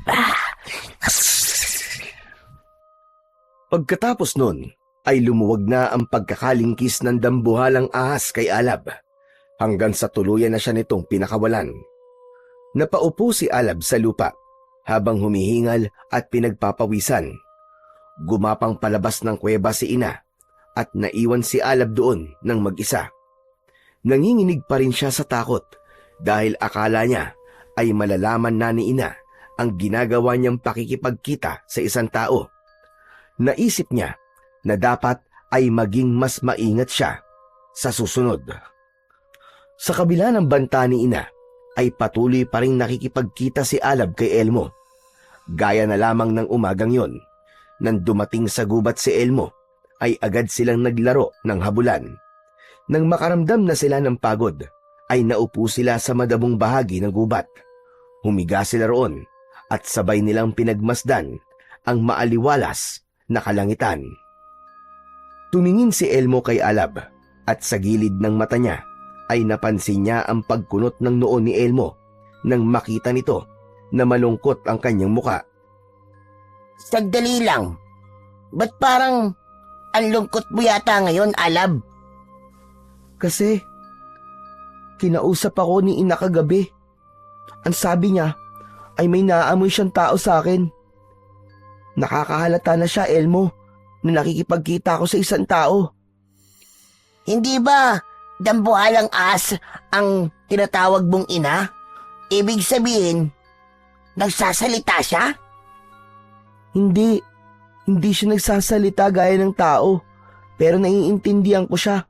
Pagkatapos nun, ay lumuwag na ang pagkakalingkis ng dambuhalang ahas kay Alab hanggang sa tuluyan na siya nitong pinakawalan. Napaupo si Alab sa lupa habang humihingal at pinagpapawisan. Gumapang palabas ng kuweba si ina at naiwan si Alab doon ng mag-isa. Nanginginig pa rin siya sa takot dahil akala niya ay malalaman na ni ina ang ginagawa niyang pakikipagkita sa isang tao. Naisip niya na dapat ay maging mas maingat siya sa susunod. Sa kabila ng banta ni ina, ay patuloy pa rin nakikipagkita si Alab kay Elmo. Gaya na lamang ng umagang yon, nang dumating sa gubat si Elmo, ay agad silang naglaro ng habulan. Nang makaramdam na sila ng pagod, ay naupo sila sa madamong bahagi ng gubat. Humiga sila roon at sabay nilang pinagmasdan ang maaliwalas na kalangitan. Tumingin si Elmo kay Alab at sa gilid ng mata niya ay napansin niya ang pagkunot ng noo ni Elmo nang makita nito na malungkot ang kanyang muka. Sandali lang. Ba't parang ang lungkot mo yata ngayon, Alab? Kasi, kinausap ako ni ina kagabi. Ang sabi niya ay may naamoy siyang tao sa akin. Nakakahalata na siya, Elmo, na nakikipagkita ako sa isang tao. Hindi ba dambuhalang ahas ang tinatawag mong ina? Ibig sabihin, nagsasalita siya? Hindi siya nagsasalita gaya ng tao, pero naiintindihan ko siya.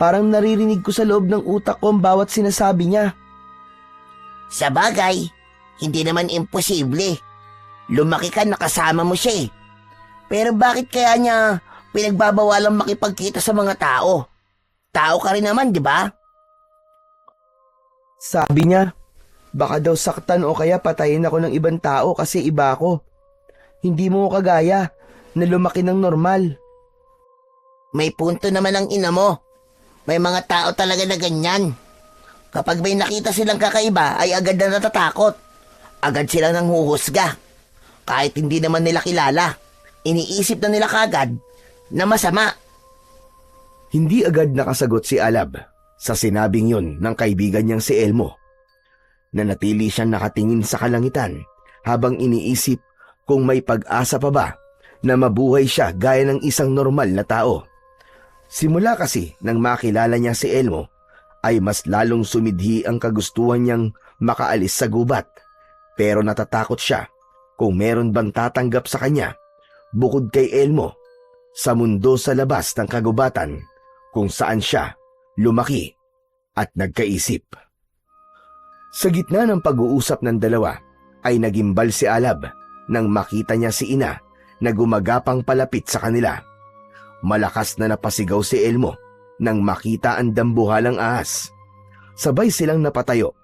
Parang naririnig ko sa loob ng utak ko ang bawat sinasabi niya. Sa bagay, hindi naman imposible. Lumaki ka nakasama mo siya eh. Pero bakit kaya niya pinagbabawalang makipagkita sa mga tao? Tao ka rin naman, di ba? Sabi niya, baka daw saktan o kaya patayin ako ng ibang tao kasi iba ako. Hindi mo kagaya na lumaki ng normal. May punto naman ang ina mo. May mga tao talaga na ganyan. Kapag may nakita silang kakaiba ay agad na natatakot. Agad silang nanghuhusga. Kahit hindi naman nila kilala, iniisip na nila kagad na masama. Hindi agad nakasagot si Alab sa sinabing yun ng kaibigan niyang si Elmo. Nanatili siyang nakatingin sa kalangitan habang iniisip kung may pag-asa pa ba na mabuhay siya gaya ng isang normal na tao. Simula kasi nang makilala niya si Elmo, ay mas lalong sumidhi ang kagustuhan niyang makaalis sa gubat. Pero natatakot siya kung meron bang tatanggap sa kanya bukod kay Elmo sa mundo sa labas ng kagubatan kung saan siya lumaki at nagkaisip. Sa gitna ng pag-uusap ng dalawa ay nagimbal si Alab nang makita niya si ina na gumagapang palapit sa kanila. Malakas na napasigaw si Elmo nang makita ang dambuhalang ahas. Sabay silang napatayo.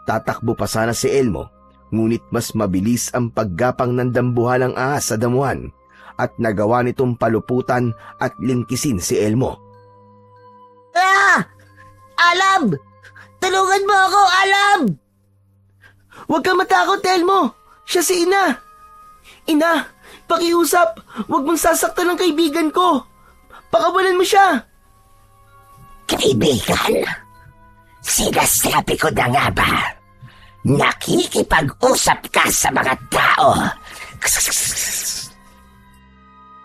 Tatakbo pa sana si Elmo, ngunit mas mabilis ang paggapang ng dambuhalang ahas sa damuhan at nagawa nitong paluputan at lingkisin si Elmo. Ah! Alab! Tulungan mo ako, Alab! Huwag kang matakot, Elmo! Siya si ina! Ina, pakiusap! Huwag mong sasaktan ng kaibigan ko! Pakawalan mo siya! Kaibigan, sinasabi ko na nga ba, nakikipag-usap ka sa mga tao.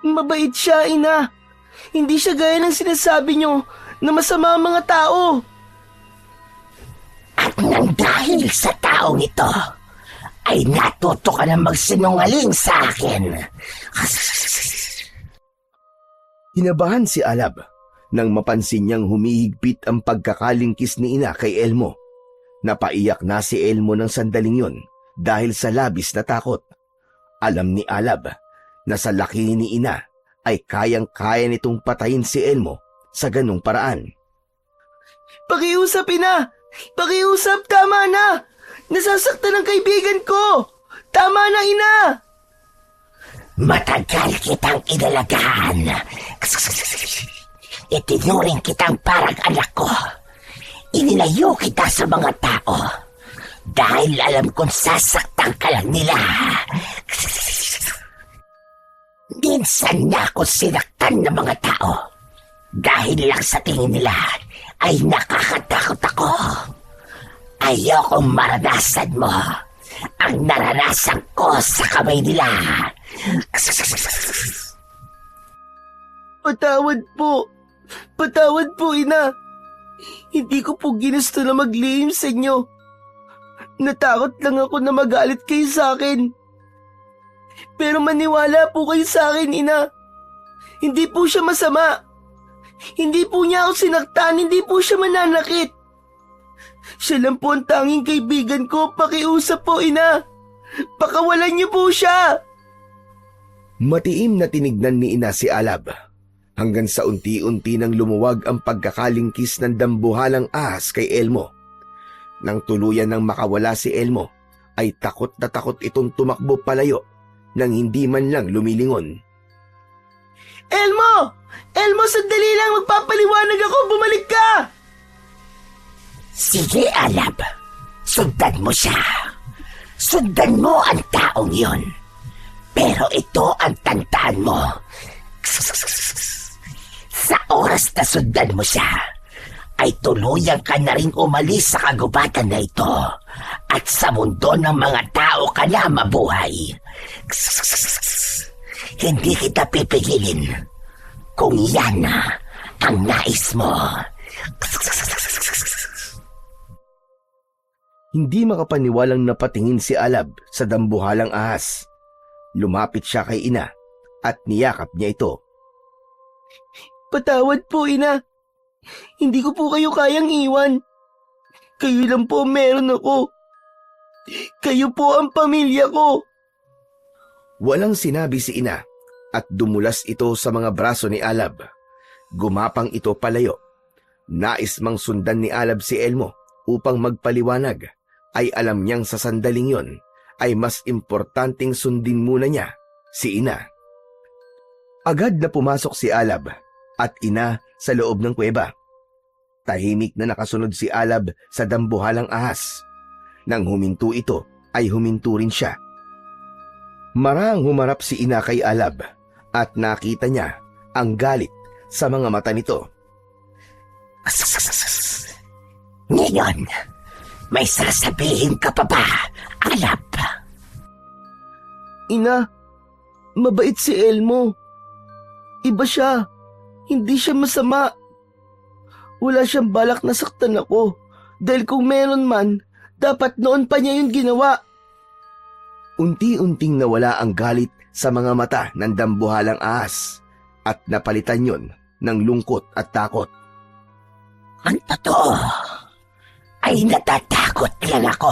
Mabait siya, ina. Hindi siya gaya ng sinasabi niyo na masama ang mga tao. At nang dahil sa taong ito, ay natuto ka na magsinungaling sa akin. Hinabahan si Alab nang mapansin niyang humihigpit ang pagkakalingkis ni ina kay Elmo. Napaiyak na si Elmo ng sandaling yun dahil sa labis na takot. Alam ni Alab na sa laki ni ina ay kayang-kaya nitong patayin si Elmo sa ganung paraan. Pakiusap, ina! Pakiusap, tama na! Nasasaktan ang kaibigan ko! Tama na, ina! Matagal kitang inalagaan. Itinuring kitang parang anak ko. Inilayo kita sa mga tao dahil alam kong sasaktan ka lang nila. Minsan na ako sinaktan ng mga tao dahil lang sa tingin nila ay nakakatakot ako. Ayokong maranasan mo ang naranasan ko sa kamay nila. Patawad po. Patawad po, ina. Hindi ko po ginusto na maglihim sa inyo. Natakot lang ako na magalit kayo sa akin. Pero maniwala po kayo sa akin, ina. Hindi po siya masama. Hindi po niya ako sinaktan, hindi po siya mananakit. Siya lang po ang tanging kaibigan ko. Pakiusap po, ina. Pakawalan niyo po siya. Matiim na tinignan ni ina si Alab hanggang sa unti-unti nang lumuwag ang pagkakalingkis ng dambuhalang ahas kay Elmo. Nang tuluyan ng makawala si Elmo, ay takot na takot itong tumakbo palayo nang hindi man lang lumilingon. Elmo! Elmo, sandali lang. Magpapaliwanag ako. Bumalik ka! Sige, Alab. Sundan mo siya. Sundan mo ang taong yon. Pero ito ang tandaan mo. Sa oras na sundan mo siya, ay tuluyan ka na rin umalis sa kagubatan na ito at sa mundo ng mga tao ka na mabuhay. Hindi kita pipigilin kung yan na ang nais mo. Hindi makapaniwalang napatingin si Alab sa dambuhalang ahas. Lumapit siya kay ina at niyakap niya ito. Patawad po, ina. Hindi ko po kayo kayang iwan. Kayo lang po meron ako. Kayo po ang pamilya ko. Walang sinabi si ina at dumulas ito sa mga braso ni Alab. Gumapang ito palayo. Nais mang sundan ni Alab si Elmo upang magpaliwanag, ay alam niyang sa sandaling yon ay mas importanteng sundin muna niya si ina. Agad na pumasok si Alab at ina sa loob ng kuweba. Tahimik na nakasunod si Alab sa dambuhalang ahas. Nang huminto ito, ay huminto rin siya. Marang humarap si ina kay Alab at nakita niya ang galit sa mga mata nito. Ngayon, may sasabihin ka pa ba, Alab? Ina, mabait si Elmo. Iba siya. Hindi siya masama. Wala siyang balak na saktan ako. Dahil kung meron man, dapat noon pa niya yun ginawa. Unti-unting nawala ang galit sa mga mata ng dambuhalang ahas at napalitan yon ng lungkot at takot. Ang totoo ay natatakot lang ako.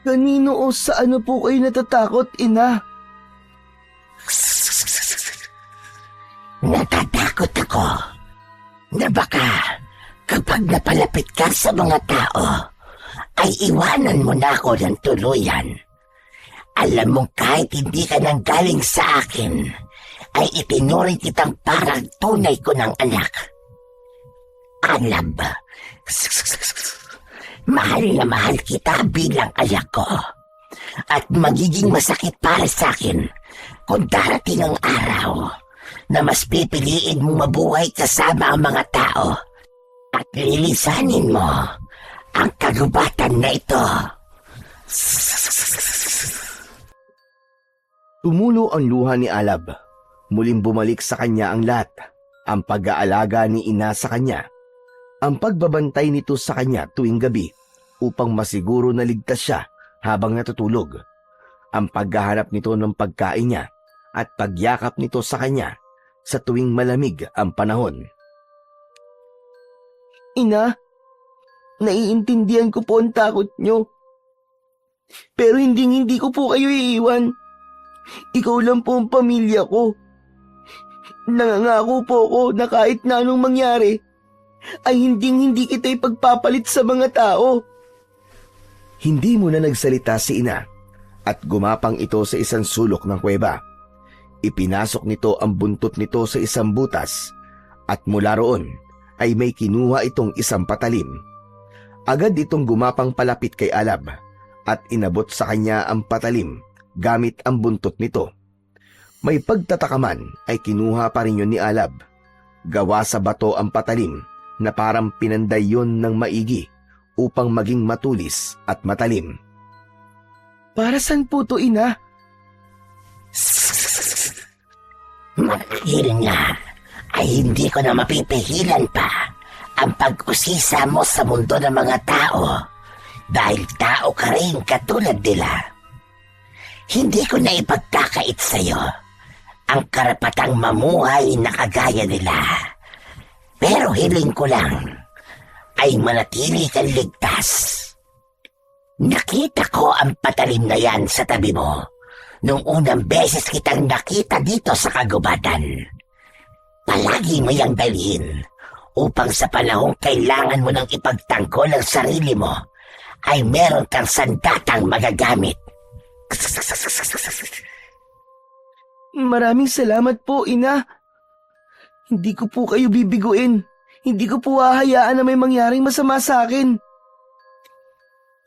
Kanino o sa ano po kayo natatakot, ina? Natatakot ako na baka kapag napalapit ka sa mga tao, ay iwanan mo na ako ng tuluyan. Alam mo kahit hindi ka nang galing sa akin, ay itinuring kitang parang tunay ko ng anak. Alab, mahal na mahal kita bilang anak ko. At magiging masakit para sa akin kung darating ang araw na mas pipiliin mong mabuhay kasama ang mga tao at lilisanin mo ang kagubatan na ito. Tumulo ang luha ni Alab. Muling bumalik sa kanya ang lahat. Ang pag-aalaga ni ina sa kanya. Ang pagbabantay nito sa kanya tuwing gabi upang masiguro na ligtas siya habang natutulog. Ang paghahanap nito ng pagkain niya at pagyakap nito sa kanya sa tuwing malamig ang panahon. Ina, naiintindihan ko po ang takot nyo. Pero hindi ko po kayo iiwan. Ikaw lang po ang pamilya ko. Nangangako po ako na kahit na anong mangyari, ay hindi kita ipagpapalit sa mga tao. Hindi muna nagsalita si ina at gumapang ito sa isang sulok ng kuweba. Ipinasok nito ang buntot nito sa isang butas at mula roon ay may kinuha itong isang patalim. Agad itong gumapang palapit kay Alab at inabot sa kanya ang patalim gamit ang buntot nito. May pagtatakaman ay kinuha pa rin yun ni Alab. Gawa sa bato ang patalim na parang pinanday yun ng maigi upang maging matulis at matalim. Para saan po to, ina? Marahil nga ay hindi ko na mapipigilan pa ang pag-usisa mo sa mundo ng mga tao dahil tao ka rin katulad nila. Hindi ko na ipagkakait sa'yo ang karapatang mamuhay na kagaya nila. Pero hiling ko lang ay manatili kang ligtas. Nakita ko ang patalim na yan sa tabi mo nung unang beses kitang nakita dito sa kagubatan. Palagi mo yang dalhin upang sa panahong kailangan mo nang ipagtanggol ang sarili mo ay meron kang sandatang magagamit. Maraming salamat po, ina. Hindi ko po kayo bibiguin. Hindi ko po hahayaan na may mangyaring masama sa akin.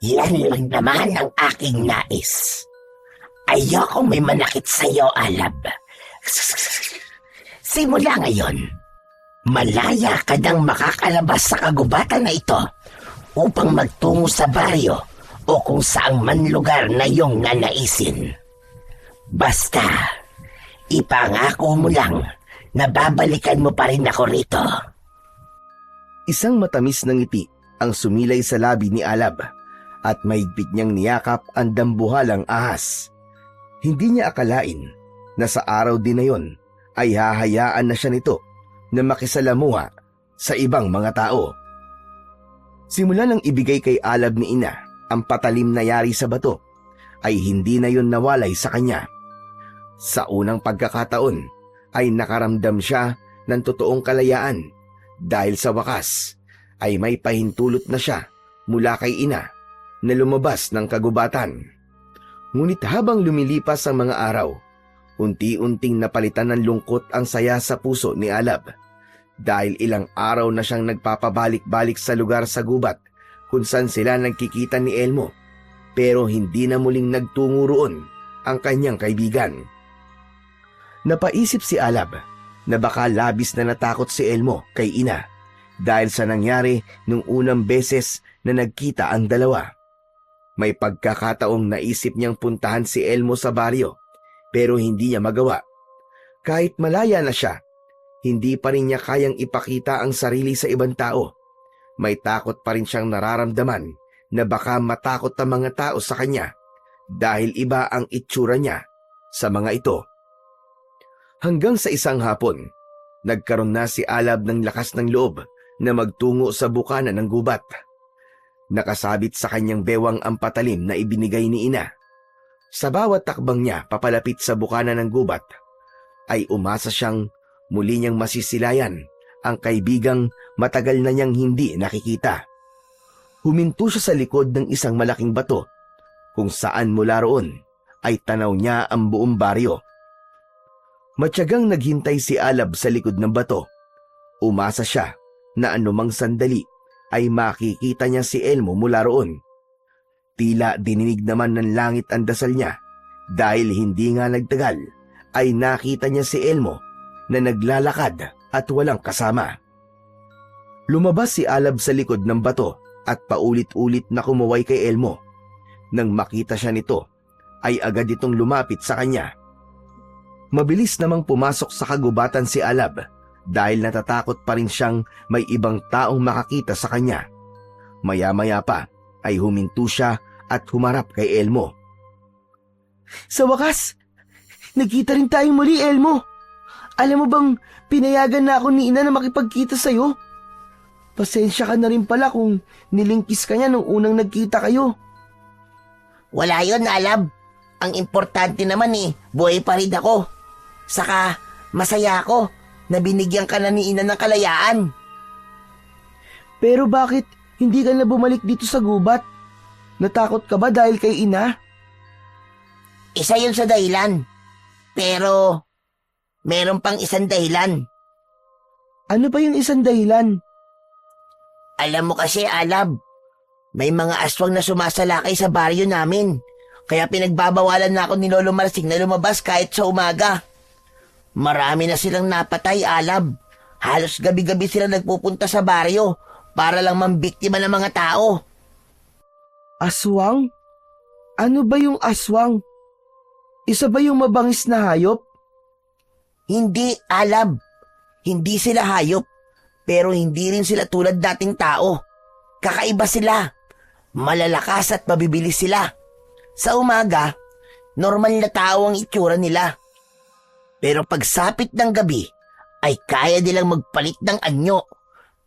Yan lang naman ang aking nais. Ayokong may manakit sa'yo, Alab. Simula ngayon, malaya ka nang makakalabas sa kagubatan na ito upang magtungo sa baryo o kung saang man lugar na iyong nanaisin. Basta, ipangako mo lang na babalikan mo pa rin ako rito. Isang matamis na ngiti ang sumilay sa labi ni Alab at mahigpit niyang niyakap ang dambuhalang ahas. Hindi niya akalain na sa araw din na yon ay hahayaan na siya nito na makisalamuha sa ibang mga tao. Simula nang ibigay kay Alab ni ina ang patalim na yari sa bato, ay hindi na yon nawalay sa kanya. Sa unang pagkakataon ay nakaramdam siya ng totoong kalayaan dahil sa wakas ay may pahintulot na siya mula kay ina na lumabas ng kagubatan. Ngunit habang lumilipas ang mga araw, unti-unting napalitan ng lungkot ang saya sa puso ni Alab dahil ilang araw na siyang nagpapabalik-balik sa lugar sa gubat kung saan sila nagkikita ni Elmo, pero hindi na muling nagtungo roon ang kanyang kaibigan. Napaisip si Alab na baka labis na natakot si Elmo kay ina dahil sa nangyari nung unang beses na nagkita ang dalawa. May pagkakataong naisip niyang puntahan si Elmo sa baryo pero hindi niya magawa. Kahit malaya na siya, hindi pa rin niya kayang ipakita ang sarili sa ibang tao. May takot pa rin siyang nararamdaman na baka matakot ang mga tao sa kanya dahil iba ang itsura niya sa mga ito. Hanggang sa isang hapon, nagkaroon na si Alab ng lakas ng loob na magtungo sa bukana ng gubat. Nakasabit sa kanyang bewang ang patalim na ibinigay ni ina. Sa bawat takbang niya papalapit sa bukana ng gubat, ay umasa siyang muli niyang masisilayan ang kaibigang matagal na niyang hindi nakikita. Huminto siya sa likod ng isang malaking bato, kung saan mula roon ay tanaw niya ang buong baryo. Matyagang naghintay si Alab sa likod ng bato. Umasa siya na anumang sandali ay makikita niya si Elmo mula roon. Tila dininig naman ng langit ang dasal niya dahil hindi nga nagtagal ay nakita niya si Elmo na naglalakad at walang kasama. Lumabas si Alab sa likod ng bato at paulit-ulit na kumuway kay Elmo. Nang makita siya nito, ay agad itong lumapit sa kanya. Mabilis namang pumasok sa kagubatan si Alab dahil natatakot pa rin siyang may ibang taong makakita sa kanya. Maya-maya pa ay huminto siya at humarap kay Elmo. Sa wakas, nagkita rin tayo muli, Elmo. Alam mo bang pinayagan na ako ni ina na makipagkita sa'yo? Pasensya ka na rin pala kung nilingkis ka niya nung unang nagkita kayo. Wala yun, Alab. Ang importante naman buhay pa rin ako. Saka, masaya ako na binigyan ka na ni ina ng kalayaan. Pero bakit hindi ka na bumalik dito sa gubat? Natakot ka ba dahil kay ina? Isa yun sa dahilan. Pero, meron pang isang dahilan. Ano pa yung isang dahilan? Alam mo kasi, Alab, may mga aswang na sumasalakay sa baryo namin. Kaya pinagbabawalan na ako ni Lolo Marsing na lumabas kahit sa umaga. Marami na silang napatay, Alab. Halos gabi-gabi sila nagpupunta sa baryo para lang mambiktima ng mga tao. Aswang? Ano ba yung aswang? Isa ba yung mabangis na hayop? Hindi, Alab. Hindi sila hayop. Pero hindi rin sila tulad dating tao. Kakaiba sila. Malalakas at mabibilis sila. Sa umaga, normal na tao ang itsura nila. Pero pagsapit ng gabi, ay kaya nilang magpalit ng anyo.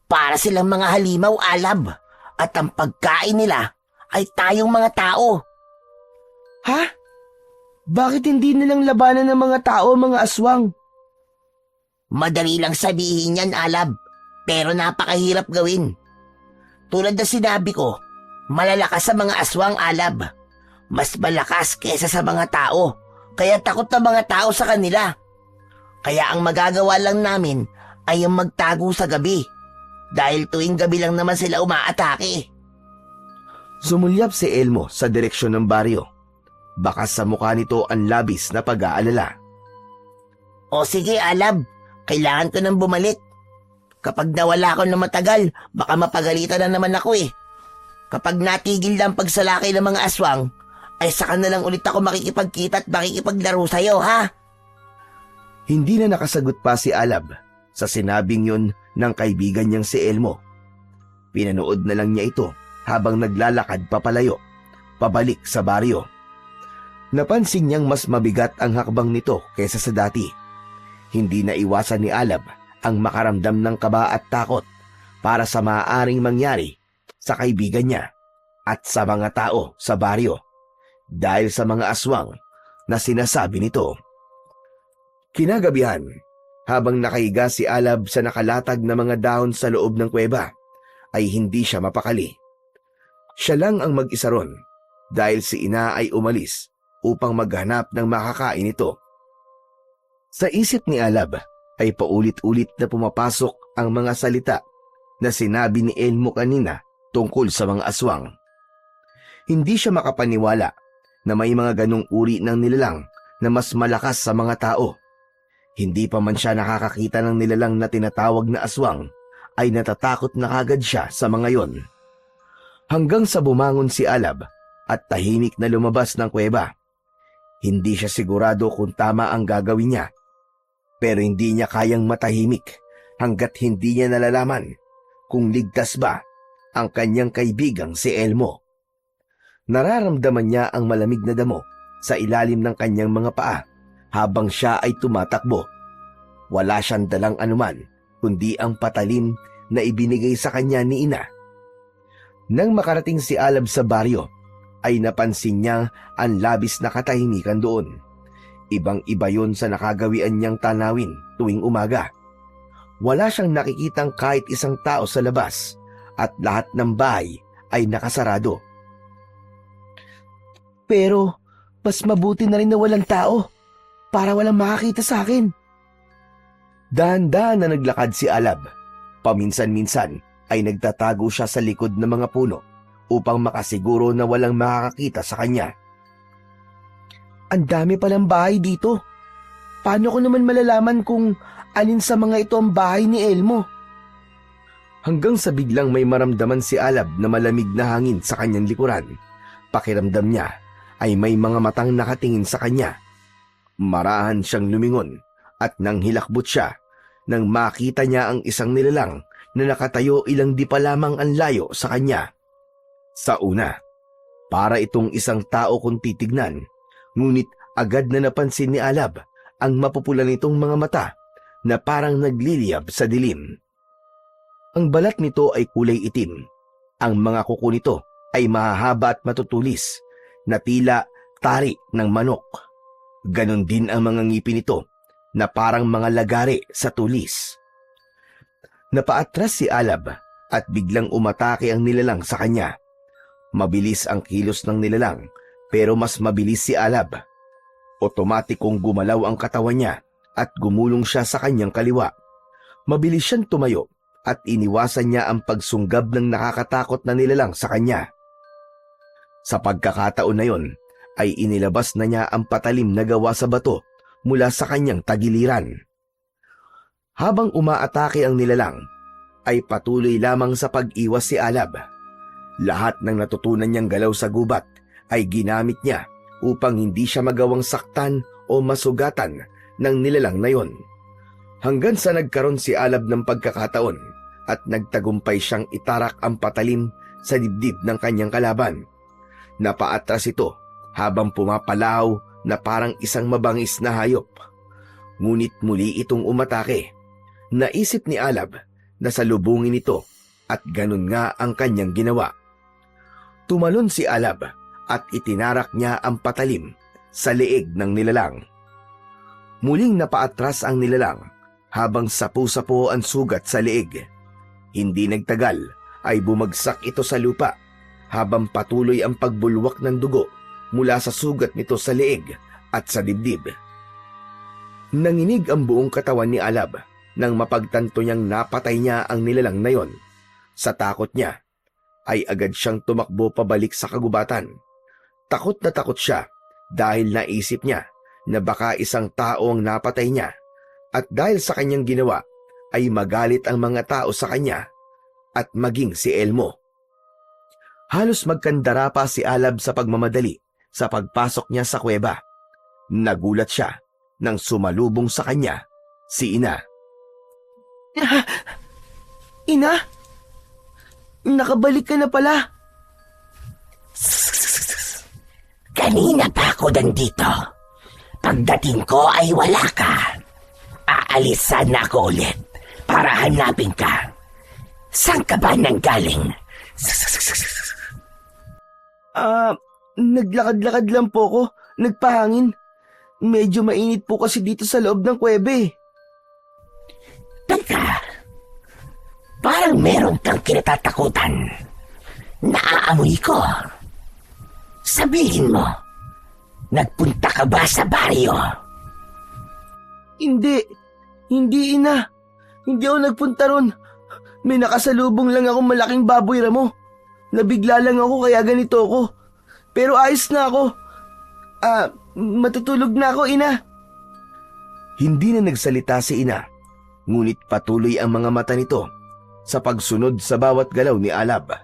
Para silang mga halimaw, Alab. At ang pagkain nila ay tayong mga tao. Ha? Bakit hindi nilang labanan ng mga tao ang mga aswang? Madali lang sabihin yan, Alab. Pero napakahirap gawin. Tulad na sinabi ko, malalakas sa mga aswang, Alab. Mas malakas kesa sa mga tao. Kaya takot na mga tao sa kanila. Kaya ang magagawa lang namin ay yung magtago sa gabi. Dahil tuwing gabi lang naman sila umaatake. Sumulyap si Elmo sa direksyon ng baryo. Bakas sa mukha nito ang labis na pag-aalala. O sige, Alab. Kailangan ko nang bumalik. Kapag nawala ako ng matagal, baka mapagalitan na naman ako eh. Kapag natigil lang pagsalakay ng mga aswang, ay saka na lang ulit ako makikipagkita at makikipaglaro sa'yo, ha? Hindi na nakasagot pa si Alab sa sinabing yun ng kaibigan niyang si Elmo. Pinanood na lang niya ito habang naglalakad papalayo, pabalik sa baryo. Napansin niyang mas mabigat ang hakbang nito kaysa sa dati. Hindi na iwasan ni Alab ang makaramdam ng kaba at takot para sa maaaring mangyari sa kaibigan niya at sa mga tao sa baryo dahil sa mga aswang na sinasabi nito. Kinagabihan, habang nakahiga si Alab sa nakalatag na mga dahon sa loob ng kuweba, ay hindi siya mapakali. Siya lang ang mag-isa ron dahil si ina ay umalis upang maghanap ng makakain ito. Sa isip ni Alab ay paulit-ulit na pumapasok ang mga salita na sinabi ni Elmo kanina tungkol sa mga aswang. Hindi siya makapaniwala na may mga ganong uri ng nilalang na mas malakas sa mga tao. Hindi pa man siya nakakakita ng nilalang na tinatawag na aswang, ay natatakot na kagad siya sa mga yon. Hanggang sa bumangon si Alab at tahimik na lumabas ng kuweba. Hindi siya sigurado kung tama ang gagawin niya. Pero hindi niya kayang matahimik hanggat hindi niya nalalaman kung ligtas ba ang kanyang kaibigang si Elmo. Nararamdaman niya ang malamig na damo sa ilalim ng kanyang mga paa habang siya ay tumatakbo. Wala siyang dalang anuman kundi ang patalim na ibinigay sa kanya ni ina. Nang makarating si Alab sa baryo, ay napansin niya ang labis na katahimikan doon. Ibang-iba yon sa nakagawian niyang tanawin tuwing umaga. Wala siyang nakikitang kahit isang tao sa labas at lahat ng bahay ay nakasarado. Pero mas mabuti na rin na walang tao para walang makakita sa akin. Dahan-dahan na naglakad si Alab. Paminsan-minsan ay nagtatago siya sa likod ng mga puno upang makasiguro na walang makakakita sa kanya. Ang dami palang bahay dito. Paano ko naman malalaman kung alin sa mga ito ang bahay ni Elmo? Hanggang sa biglang may maramdaman si Alab na malamig na hangin sa kanyang likuran. Pakiramdam niya ay may mga matang nakatingin sa kanya. Marahan siyang lumingon at nang hilakbot siya nang makita niya ang isang nilalang na nakatayo ilang di pa lamang ang layo sa kanya. Sa una, para itong isang tao kung titignan, ngunit agad na napansin ni Alab ang mapupula nitong mga mata na parang nagliliyab sa dilim. Ang balat nito ay kulay itim. Ang mga kuko nito ay mahahaba at matutulis na tila tari ng manok. Ganon din ang mga ngipin nito na parang mga lagari sa tulis. Napaatras si Alab at biglang umatake ang nilalang sa kanya. Mabilis ang kilos ng nilalang pero mas mabilis si Alab. Otomatikong gumalaw ang katawan niya at gumulong siya sa kanyang kaliwa. Mabilis siyang tumayo at iniwasan niya ang pagsunggab ng nakakatakot na nilalang sa kanya. Sa pagkakataon na yon, ay inilabas na niya ang patalim na gawa sa bato mula sa kanyang tagiliran. Habang umaatake ang nilalang, ay patuloy lamang sa pag-iwas si Alab. Lahat ng natutunan niyang galaw sa gubat ay ginamit niya upang hindi siya magawang saktan o masugatan ng nilalang na yon. Hanggang sa nagkaroon si Alab ng pagkakataon at nagtagumpay siyang itarak ang patalim sa dibdib ng kanyang kalaban. Napaatras ito habang pumapalaw na parang isang mabangis na hayop. Ngunit muli itong umatake. Naisip ni Alab na salubungin ito at ganun nga ang kanyang ginawa. Tumalon si Alab at itinarak niya ang patalim sa leeg ng nilalang. Muling napaatras ang nilalang habang sapu-sapo ang sugat sa leeg. Hindi nagtagal ay bumagsak ito sa lupa habang patuloy ang pagbulwak ng dugo mula sa sugat nito sa leeg at sa dibdib. Nanginig ang buong katawan ni Alab nang mapagtanto niyang napatay niya ang nilalang na yon. Sa takot niya, ay agad siyang tumakbo pabalik sa kagubatan. Takot na takot siya dahil naisip niya na baka isang tao ang napatay niya at dahil sa kanyang ginawa ay magalit ang mga tao sa kanya at maging si Elmo. Halos magkandara pa si Alab sa pagmamadali sa pagpasok niya sa kuweba. Nagulat siya nang sumalubong sa kanya si Ina. Ina? Nakabalik ka na pala. Kanina pa ako nandito. Pagdating ko ay wala ka. Aalis sana ako ulit para hanapin ka. Saan ka ba nanggaling? Naglakad-lakad lang po ako. Nagpahangin. Medyo mainit po kasi dito sa loob ng kuwebe. Teka, parang meron kang kinatatakutan. Naaamoy ko. Sabihin mo, nagpunta ka ba sa baryo? Hindi. Hindi, Ina. Hindi ako nagpunta ron. May nakasalubong lang akong malaking baboy ramo. Nabigla lang ako kaya ganito ako. Pero ayos na ako. Matutulog na ako, Ina. Hindi na nagsalita si Ina, ngunit patuloy ang mga mata nito sa pagsunod sa bawat galaw ni Alab.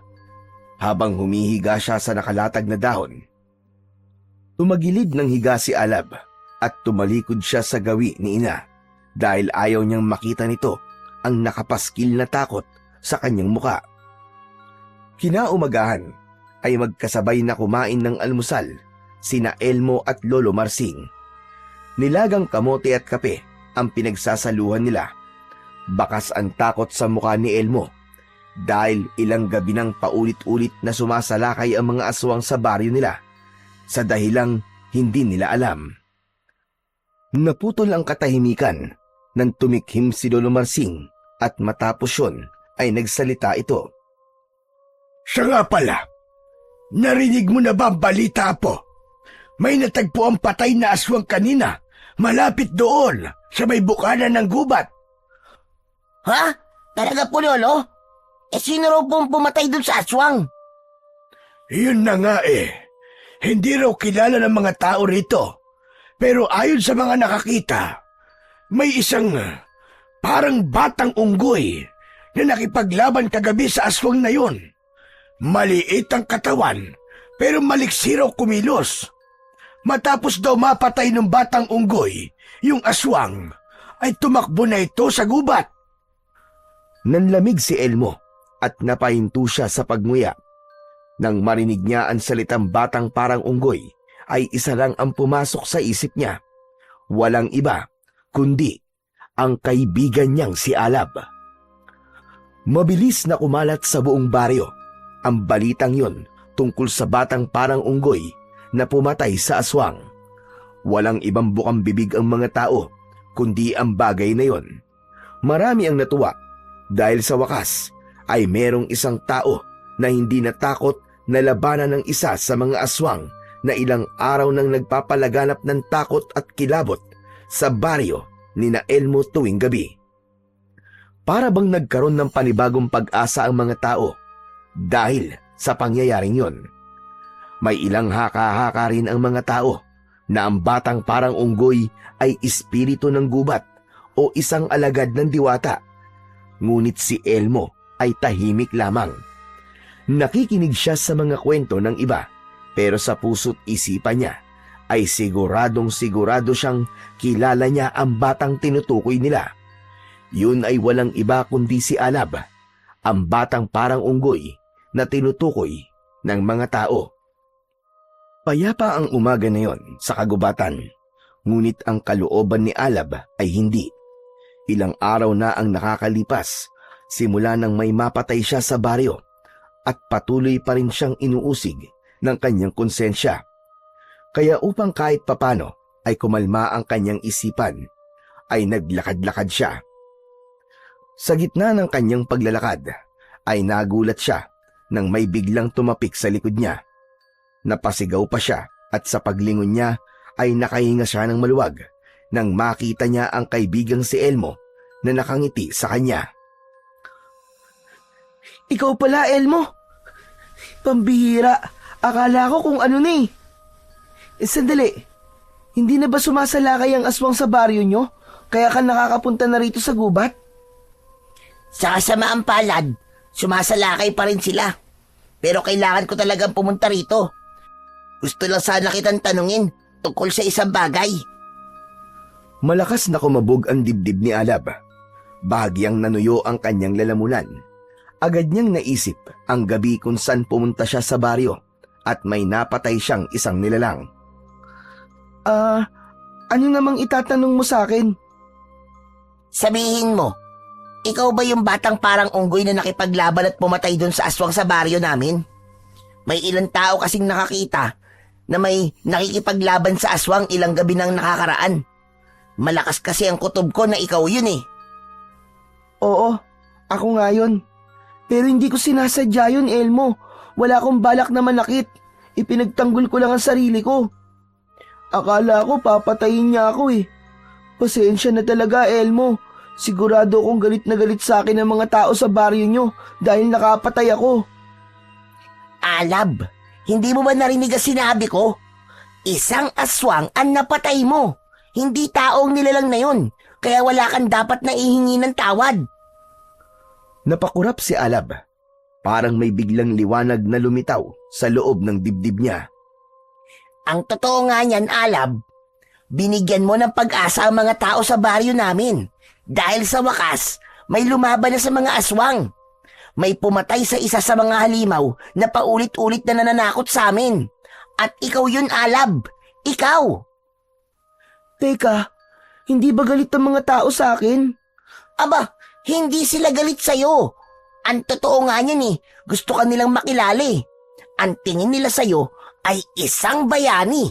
Habang humihiga siya sa nakalatag na dahon, tumagilid ng higa si Alab at tumalikod siya sa gawi ni Ina dahil ayaw niyang makita nito ang nakapaskil na takot sa kanyang muka. Kinaumagahan ay magkasabay na kumain ng almusal sina Elmo at Lolo Marsing. Nilagang kamote at kape ang pinagsasaluhan nila. Bakas ang takot sa mukha ni Elmo dahil ilang gabi nang paulit-ulit na sumasalakay ang mga aswang sa baryo nila sa dahilang hindi nila alam. Naputol ang katahimikan nang tumikhim si Lolo Marsing at matapos yun ay nagsalita ito. Siya nga pala, narinig mo na ba ang balita po? May natagpo ang patay na aswang kanina, malapit doon, sa may bukanan ng gubat. Ha? Talaga po, Lolo? Sino raw pong pumatay dun sa aswang? Yun na nga eh. Hindi raw kilala ng mga tao rito. Pero ayon sa mga nakakita, may isang parang batang unggoy na nakipaglaban kagabi sa aswang na yun. Maliit ang katawan, pero maliksi raw kumilos. Matapos daw mapatay ng batang unggoy, yung aswang, ay tumakbo na ito sa gubat. Nanlamig si Elmo at napahinto siya sa pagmuya. Nang marinig niya ang salitang batang parang unggoy, ay isa lang ang pumasok sa isip niya. Walang iba, kundi ang kaibigan niyang si Alab. Mabilis na kumalat sa buong baryo ang balitang yon tungkol sa batang parang unggoy na pumatay sa aswang. Walang ibang bukang bibig ang mga tao, kundi ang bagay na yon. Marami ang natuwa dahil sa wakas ay merong isang tao na hindi natakot na labanan ng isa sa mga aswang na ilang araw nang nagpapalaganap ng takot at kilabot sa baryo ni na Elmo tuwing gabi. Para bang nagkaroon ng panibagong pag-asa ang mga tao dahil sa pangyayaring yon. May ilang haka-haka rin ang mga tao na ang batang parang unggoy ay espiritu ng gubat o isang alagad ng diwata. Ngunit si Elmo ay tahimik lamang. Nakikinig siya sa mga kwento ng iba, pero sa puso't isipan niya ay sigurado siyang kilala niya ang batang tinutukoy nila. Yun ay walang iba kundi si Alab, ang batang parang unggoy na tinutukoy ng mga tao. Payapa ang umaga na yon sa kagubatan, ngunit ang kalooban ni Alab ay hindi. Ilang araw na ang nakakalipas simula nang may mapatay siya sa baryo at patuloy pa rin siyang inuusig ng kanyang konsensya. Kaya upang kahit papano ay kumalma ang kanyang isipan, ay naglakad-lakad siya. Sa gitna ng kanyang paglalakad ay nagulat siya nang may biglang tumapik sa likod niya. Napasigaw pa siya at sa paglingon niya ay nakahinga siya ng maluwag nang makita niya ang kaibigang si Elmo na nakangiti sa kanya. Ikaw pala, Elmo. Pambihira. Akala ko kung ano na eh. Sandali. Hindi na ba sumasalakay ang aswang sa baryo nyo? Kaya ka nakakapunta na rito sa gubat? Sa kasamaang palad, sumasalakay pa rin sila. Pero kailangan ko talagang pumunta rito. Gusto lang sana kitang tanungin tungkol sa isang bagay. Malakas na kumabog ang dibdib ni Alab. Bahagyang nanuyo ang kanyang lalamunan. Agad niyang naisip ang gabi kung saan pumunta siya sa baryo at may napatay siyang isang nilalang. Ano namang itatanong mo sa akin? Sabihin mo, ikaw ba yung batang parang unggoy na nakipaglaban at pumatay doon sa aswang sa baryo namin? May ilang tao kasing nakakita na may nakikipaglaban sa aswang ilang gabi nang nakakaraan. Malakas kasi ang kutob ko na ikaw yun eh. Oo, ako nga yun. Pero hindi ko sinasadya yun, Elmo. Wala akong balak na manakit. Ipinagtanggol ko lang ang sarili ko. Akala ko papatayin niya ako eh. Pasensya na talaga, Elmo. Sigurado akong galit na galit sa akin ang mga tao sa baryo nyo dahil nakapatay ako. Alab, hindi mo ba narinig ang sinabi ko? Isang aswang ang napatay mo. Hindi taong nilalang na yun. Kaya wala kang dapat na ihingi ng tawad. Napakurap si Alab. Parang may biglang liwanag na lumitaw sa loob ng dibdib niya. Ang totoo nga niyan, Alab, binigyan mo ng pag-asa ang mga tao sa baryo namin. Dahil sa wakas, may lumaban na sa mga aswang. May pumatay sa isa sa mga halimaw na paulit-ulit na nananakot sa amin. At ikaw yun, Alab. Ikaw! Teka, hindi ba galit ang mga tao sa akin? Aba, hindi sila galit sa'yo. Ang totoo nga niyan eh, gusto ka nilang makilala eh. Ang tingin nila sa'yo ay isang bayani.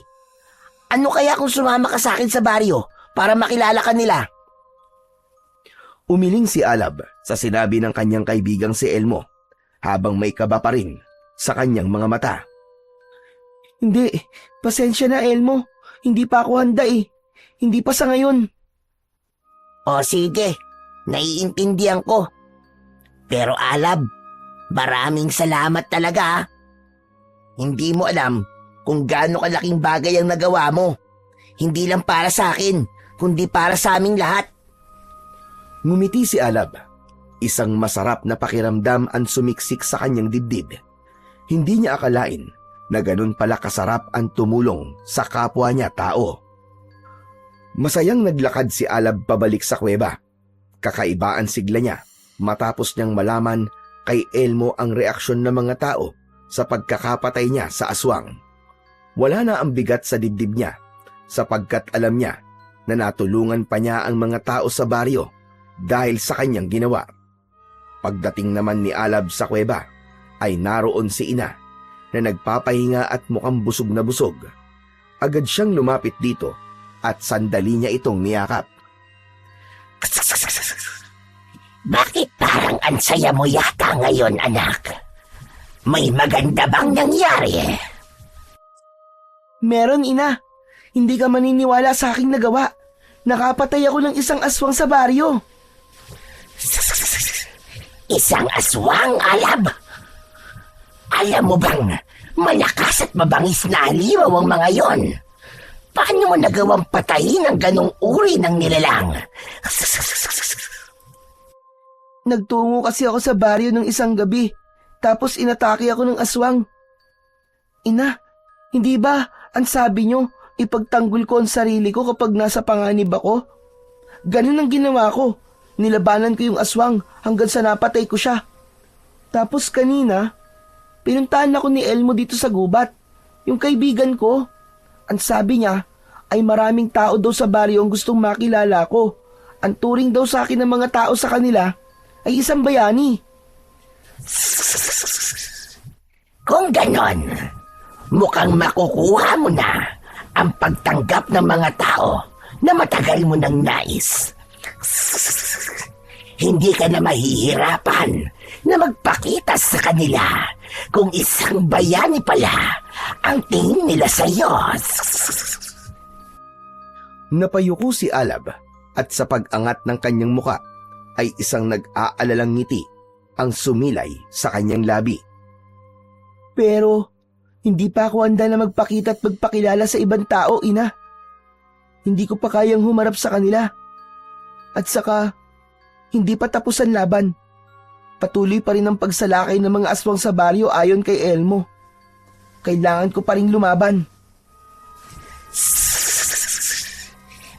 Ano kaya kung sumama ka sa akin sa baryo para makilala ka nila? Umiling si Alab sa sinabi ng kanyang kaibigang si Elmo habang may kaba pa rin sa kanyang mga mata. Hindi, pasensya na, Elmo. Hindi pa ako handa eh. Hindi pa sa ngayon. O sige, naiintindihan ko. Pero Alab, maraming salamat talaga ha. Hindi mo alam kung gaano kalaking bagay ang nagawa mo. Hindi lang para sa akin, kundi para sa aming lahat. Ngumiti si Alab. Isang masarap na pakiramdam ang sumiksik sa kanyang dibdib. Hindi niya akalain na ganun pala kasarap ang tumulong sa kapwa niya tao. Masayang naglakad si Alab pabalik sa kuweba. Kakaiba ang sigla niya matapos niyang malaman kay Elmo ang reaksyon ng mga tao sa pagkakapatay niya sa aswang. Wala na ang bigat sa dibdib niya sapagkat alam niya na natulungan pa niya ang mga tao sa baryo dahil sa kanyang ginawa. Pagdating naman ni Alab sa kuweba ay naroon si Ina na nagpapahinga at mukhang busog na busog. Agad siyang lumapit dito at sandali niya itong niyakap. Bakit parang ang saya mo yata ngayon, anak? May maganda bang nangyari? Meron, Ina. Hindi ka maniniwala sa aking nagawa. Nakapatay ako ng isang aswang sa baryo. Isang aswang, Alab? Alam mo bang malakas at mabangis na halimaw ang mga yon? Paano mo nagawang patayin ang ganong uri ng nilalang? Nagtungo kasi ako sa baryo ng isang gabi. Tapos inatake ako ng aswang. Ina, hindi ba ang sabi nyo, ipagtanggol ko ang sarili ko kapag nasa panganib ako? Ganun ang ginawa ko. Nilabanan ko yung aswang hanggang sa napatay ko siya. Tapos kanina, pinuntahan ako ni Elmo dito sa gubat, yung kaibigan ko. Ang sabi niya ay maraming tao daw sa baryo ang gustong makilala ko. Ang turing daw sa akin ng mga tao sa kanila ay isang bayani. Kung ganon, mukhang makukuha mo na ang pagtanggap ng mga tao na matagal mo nang nais. Hindi ka na mahihirapan na magpakita sa kanila kung isang bayani pala ang tingin nila sa iyo. Napayuko si Alab at sa pag-angat ng kanyang muka ay isang nag-aalalang ngiti ang sumilay sa kanyang labi. Pero hindi pa ako handa na magpakita at magpakilala sa ibang tao, ina. Hindi ko pa kayang humarap sa kanila. At saka, hindi pa tapos ang laban. Patuloy pa rin ang pagsalakay ng mga aswang sa baryo ayon kay Elmo. Kailangan ko pa rin lumaban.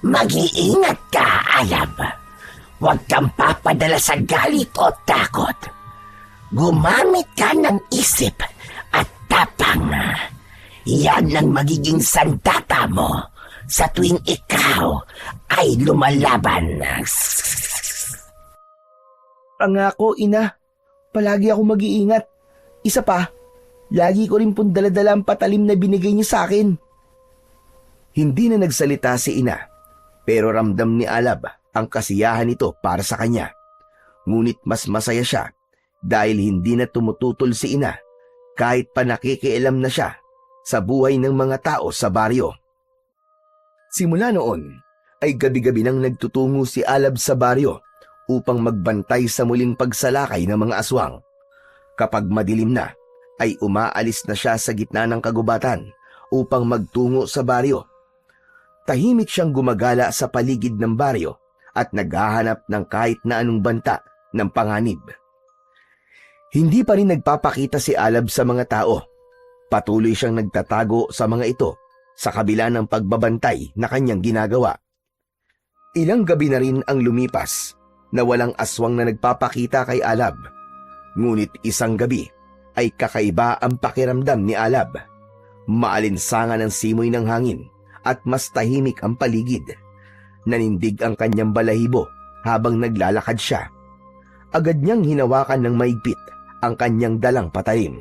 Mag-iingat ka, Alab. Huwag kang papadala sa galit o takot. Gumamit ka ng isip at tapang. Yan ang magiging sandata mo sa tuwing ikaw ay lumalaban. Pangako, ina. Palagi ako mag-iingat. Isa pa, lagi ko rin pong daladala ang patalim na binigay niyo sa akin. Hindi na nagsalita si ina, pero ramdam ni Alab ang kasiyahan nito para sa kanya. Ngunit mas masaya siya dahil hindi na tumututol si ina kahit pa nakikialam na siya sa buhay ng mga tao sa baryo. Simula noon ay gabi-gabi nang nagtutungo si Alab sa baryo upang magbantay sa muling pagsalakay ng mga aswang. Kapag madilim na, ay umaalis na siya sa gitna ng kagubatan upang magtungo sa baryo. Tahimik siyang gumagala sa paligid ng baryo at naghahanap ng kahit na anong banta ng panganib. Hindi pa rin nagpapakita si Alab sa mga tao. Patuloy siyang nagtatago sa mga ito sa kabila ng pagbabantay na kanyang ginagawa. Ilang gabi na rin ang lumipas na walang aswang na nagpapakita kay Alab. Ngunit isang gabi ay kakaiba ang pakiramdam ni Alab. Maalinsangan ang simoy ng hangin at mas tahimik ang paligid. Nanindig ang kanyang balahibo habang naglalakad siya. Agad niyang hinawakan ng maigpit ang kanyang dalang patalim.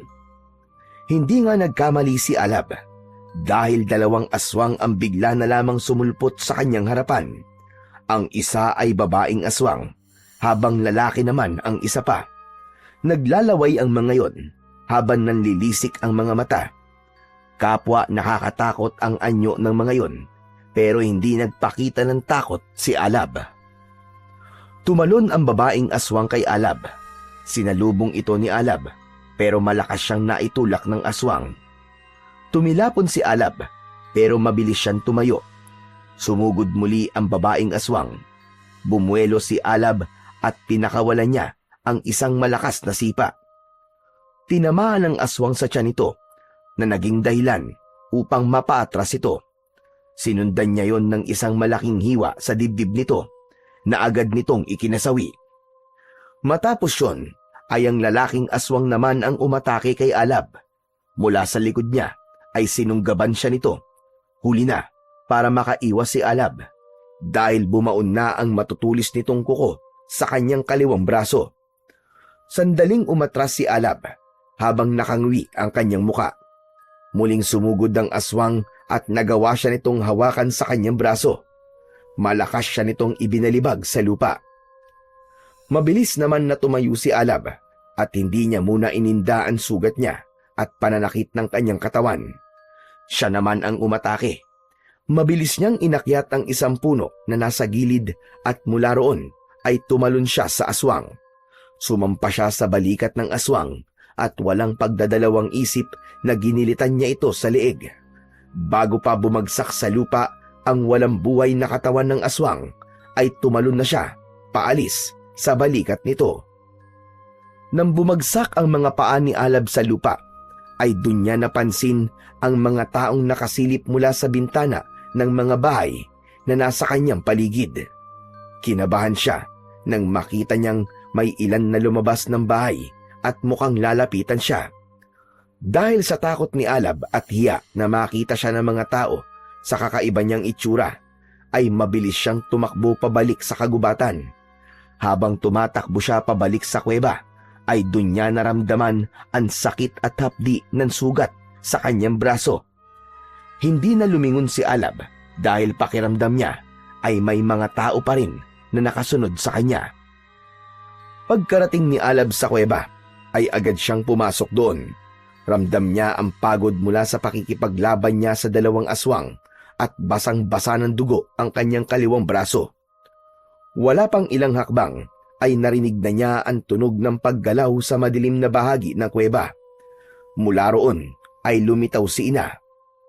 Hindi nga nagkamali si Alab dahil dalawang aswang ang bigla na lamang sumulpot sa kanyang harapan. Ang isa ay babaeng aswang, habang lalaki naman ang isa pa. Naglalaway ang mga yon habang nanlilisik ang mga mata. Kapwa nakakatakot ang anyo ng mga yon, pero hindi nagpakita ng takot si Alab. Tumalon ang babaeng aswang kay Alab. Sinalubong ito ni Alab, pero malakas siyang naitulak ng aswang. Tumilapon si Alab, pero mabilis siyang tumayo. Sumugod muli ang babaeng aswang. Bumuelo si Alab at pinakawalan niya ang isang malakas na sipa. Tinamaan ng aswang sa tiyan nito na naging dahilan upang mapaatras ito. Sinundan niya yon ng isang malaking hiwa sa dibdib nito na agad nitong ikinasawi. Matapos yon ay ang lalaking aswang naman ang umatake kay Alab. Mula sa likod niya ay sinunggaban siya nito. Huli na para makaiwas si Alab dahil bumaon na ang matutulis nitong kuko sa kanyang kaliwang braso. Sandaling umatras si Alab habang nakangwi ang kanyang muka. Muling sumugod ang aswang at nagawa siya nitong hawakan sa kanyang braso. Malakas siya nitong ibinalibag sa lupa. Mabilis naman na tumayo si Alab at hindi niya muna ininda ang sugat niya at pananakit ng kanyang katawan. Siya naman ang umatake. Mabilis niyang inakyat ang isang puno na nasa gilid at mula roon ay tumalon siya sa aswang. Sumampa siya sa balikat ng aswang at walang pagdadalawang isip na ginilitan niya ito sa leeg. Bago pa bumagsak sa lupa ang walang buhay na katawan ng aswang, ay tumalon na siya paalis sa balikat nito. Nang bumagsak ang mga paa ni Alab sa lupa, ay dun niya napansin ang mga taong nakasilip mula sa bintana ng mga bahay na nasa kanyang paligid. Kinabahan siya nang makita niyang may ilan na lumabas ng bahay at mukhang lalapitan siya. Dahil sa takot ni Alab at hiya na makita siya ng mga tao sa kakaiba niyang itsura, ay mabilis siyang tumakbo pabalik sa kagubatan. Habang tumatakbo siya pabalik sa kuweba, ay dun niya naramdaman ang sakit at hapdi ng sugat sa kanyang braso. Hindi na lumingon si Alab dahil pakiramdam niya ay may mga tao pa rin na nakasunod sa kanya. Pagkarating ni Alab sa kuweba, ay agad siyang pumasok doon. Ramdam niya ang pagod mula sa pakikipaglaban niya sa dalawang aswang at basang-basa ng dugo ang kanyang kaliwang braso. Wala pang ilang hakbang ay narinig na niya ang tunog ng paggalaw sa madilim na bahagi ng kuweba. Mula roon ay lumitaw si Ina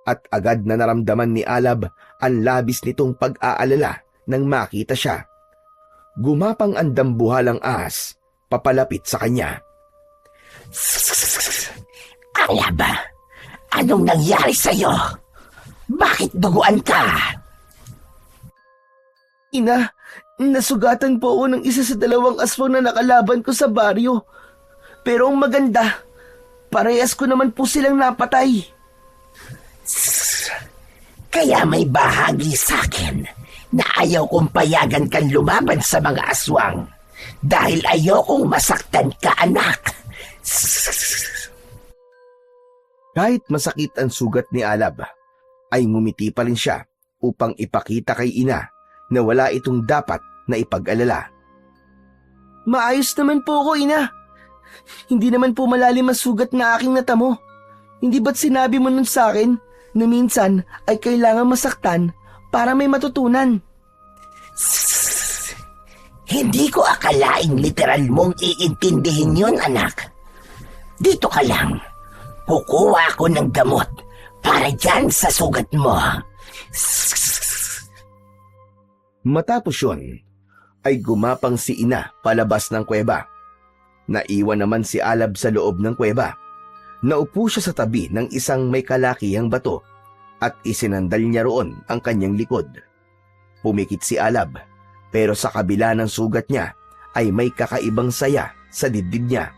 at agad na naramdaman ni Alab ang labis nitong pag-aalala nang makita siya. Gumapang ang dambuhalang ahas papalapit sa kanya. Alab, anong nangyari sa'yo? Bakit duguan ka? Ina, nasugatan po ako ng isa sa dalawang aswang na nakalaban ko sa baryo. Pero ang maganda, parehas ko naman po silang napatay. Kaya may bahagi sa akin na ayaw kong payagan kang lumaban sa mga aswang dahil ayaw kong masaktan ka, anak. Kahit masakit ang sugat ni Alab, ay ngumiti pa rin siya upang ipakita kay Ina na wala itong dapat na ipag-alala. Maayos naman po ako, Ina. Hindi naman po malalim ang sugat na aking natamo. Hindi ba't sinabi mo nun sa akin na minsan ay kailangan masaktan para may matutunan? Hindi ko akalaing literal mong iintindihin yun, anak. Dito ka lang. Kukuha ako ng gamot para dyan sa sugat mo. Matapos yun, ay gumapang si Ina palabas ng kuweba. Naiwan naman si Alab sa loob ng kuweba. Naupo siya sa tabi ng isang may kalakihang bato at isinandal niya roon ang kanyang likod. Pumikit si Alab, pero sa kabila ng sugat niya ay may kakaibang saya sa dibdib niya.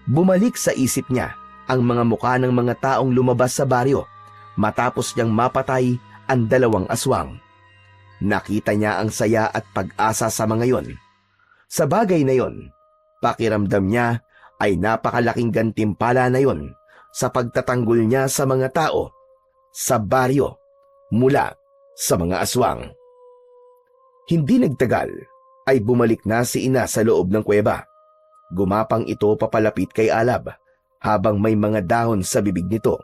Bumalik sa isip niya ang mga mukha ng mga taong lumabas sa baryo matapos niyang mapatay ang dalawang aswang. Nakita niya ang saya at pag-asa sa mga yon. Sa bagay na yon, pakiramdam niya ay napakalaking gantimpala na yon sa pagtatanggol niya sa mga tao sa baryo mula sa mga aswang. Hindi nagtagal ay bumalik na si Ina sa loob ng kuweba. Gumapang ito papalapit kay Alab habang may mga dahon sa bibig nito.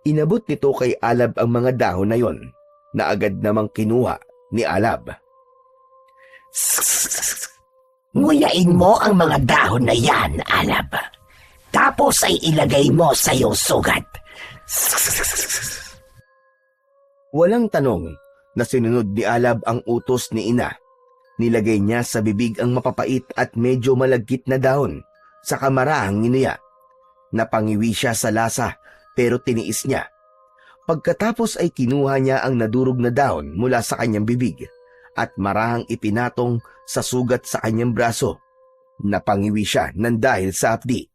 Inabot nito kay Alab ang mga dahon na yon na agad namang kinuha ni Alab. Nguyain mo ang mga dahon na yan, Alab. Tapos ay ilagay mo sa iyong sugat. Walang tanong na sinunod ni Alab ang utos ni Ina. Nilagay niya sa bibig ang mapapait at medyo malagkit na dahon sa kamarahang nginuya. Napangiwi siya sa lasa pero tiniis niya. Pagkatapos ay kinuha niya ang nadurog na dahon mula sa kanyang bibig at marahang ipinatong sa sugat sa kanyang braso. Napangiwi siya nang dahil sa hapdi.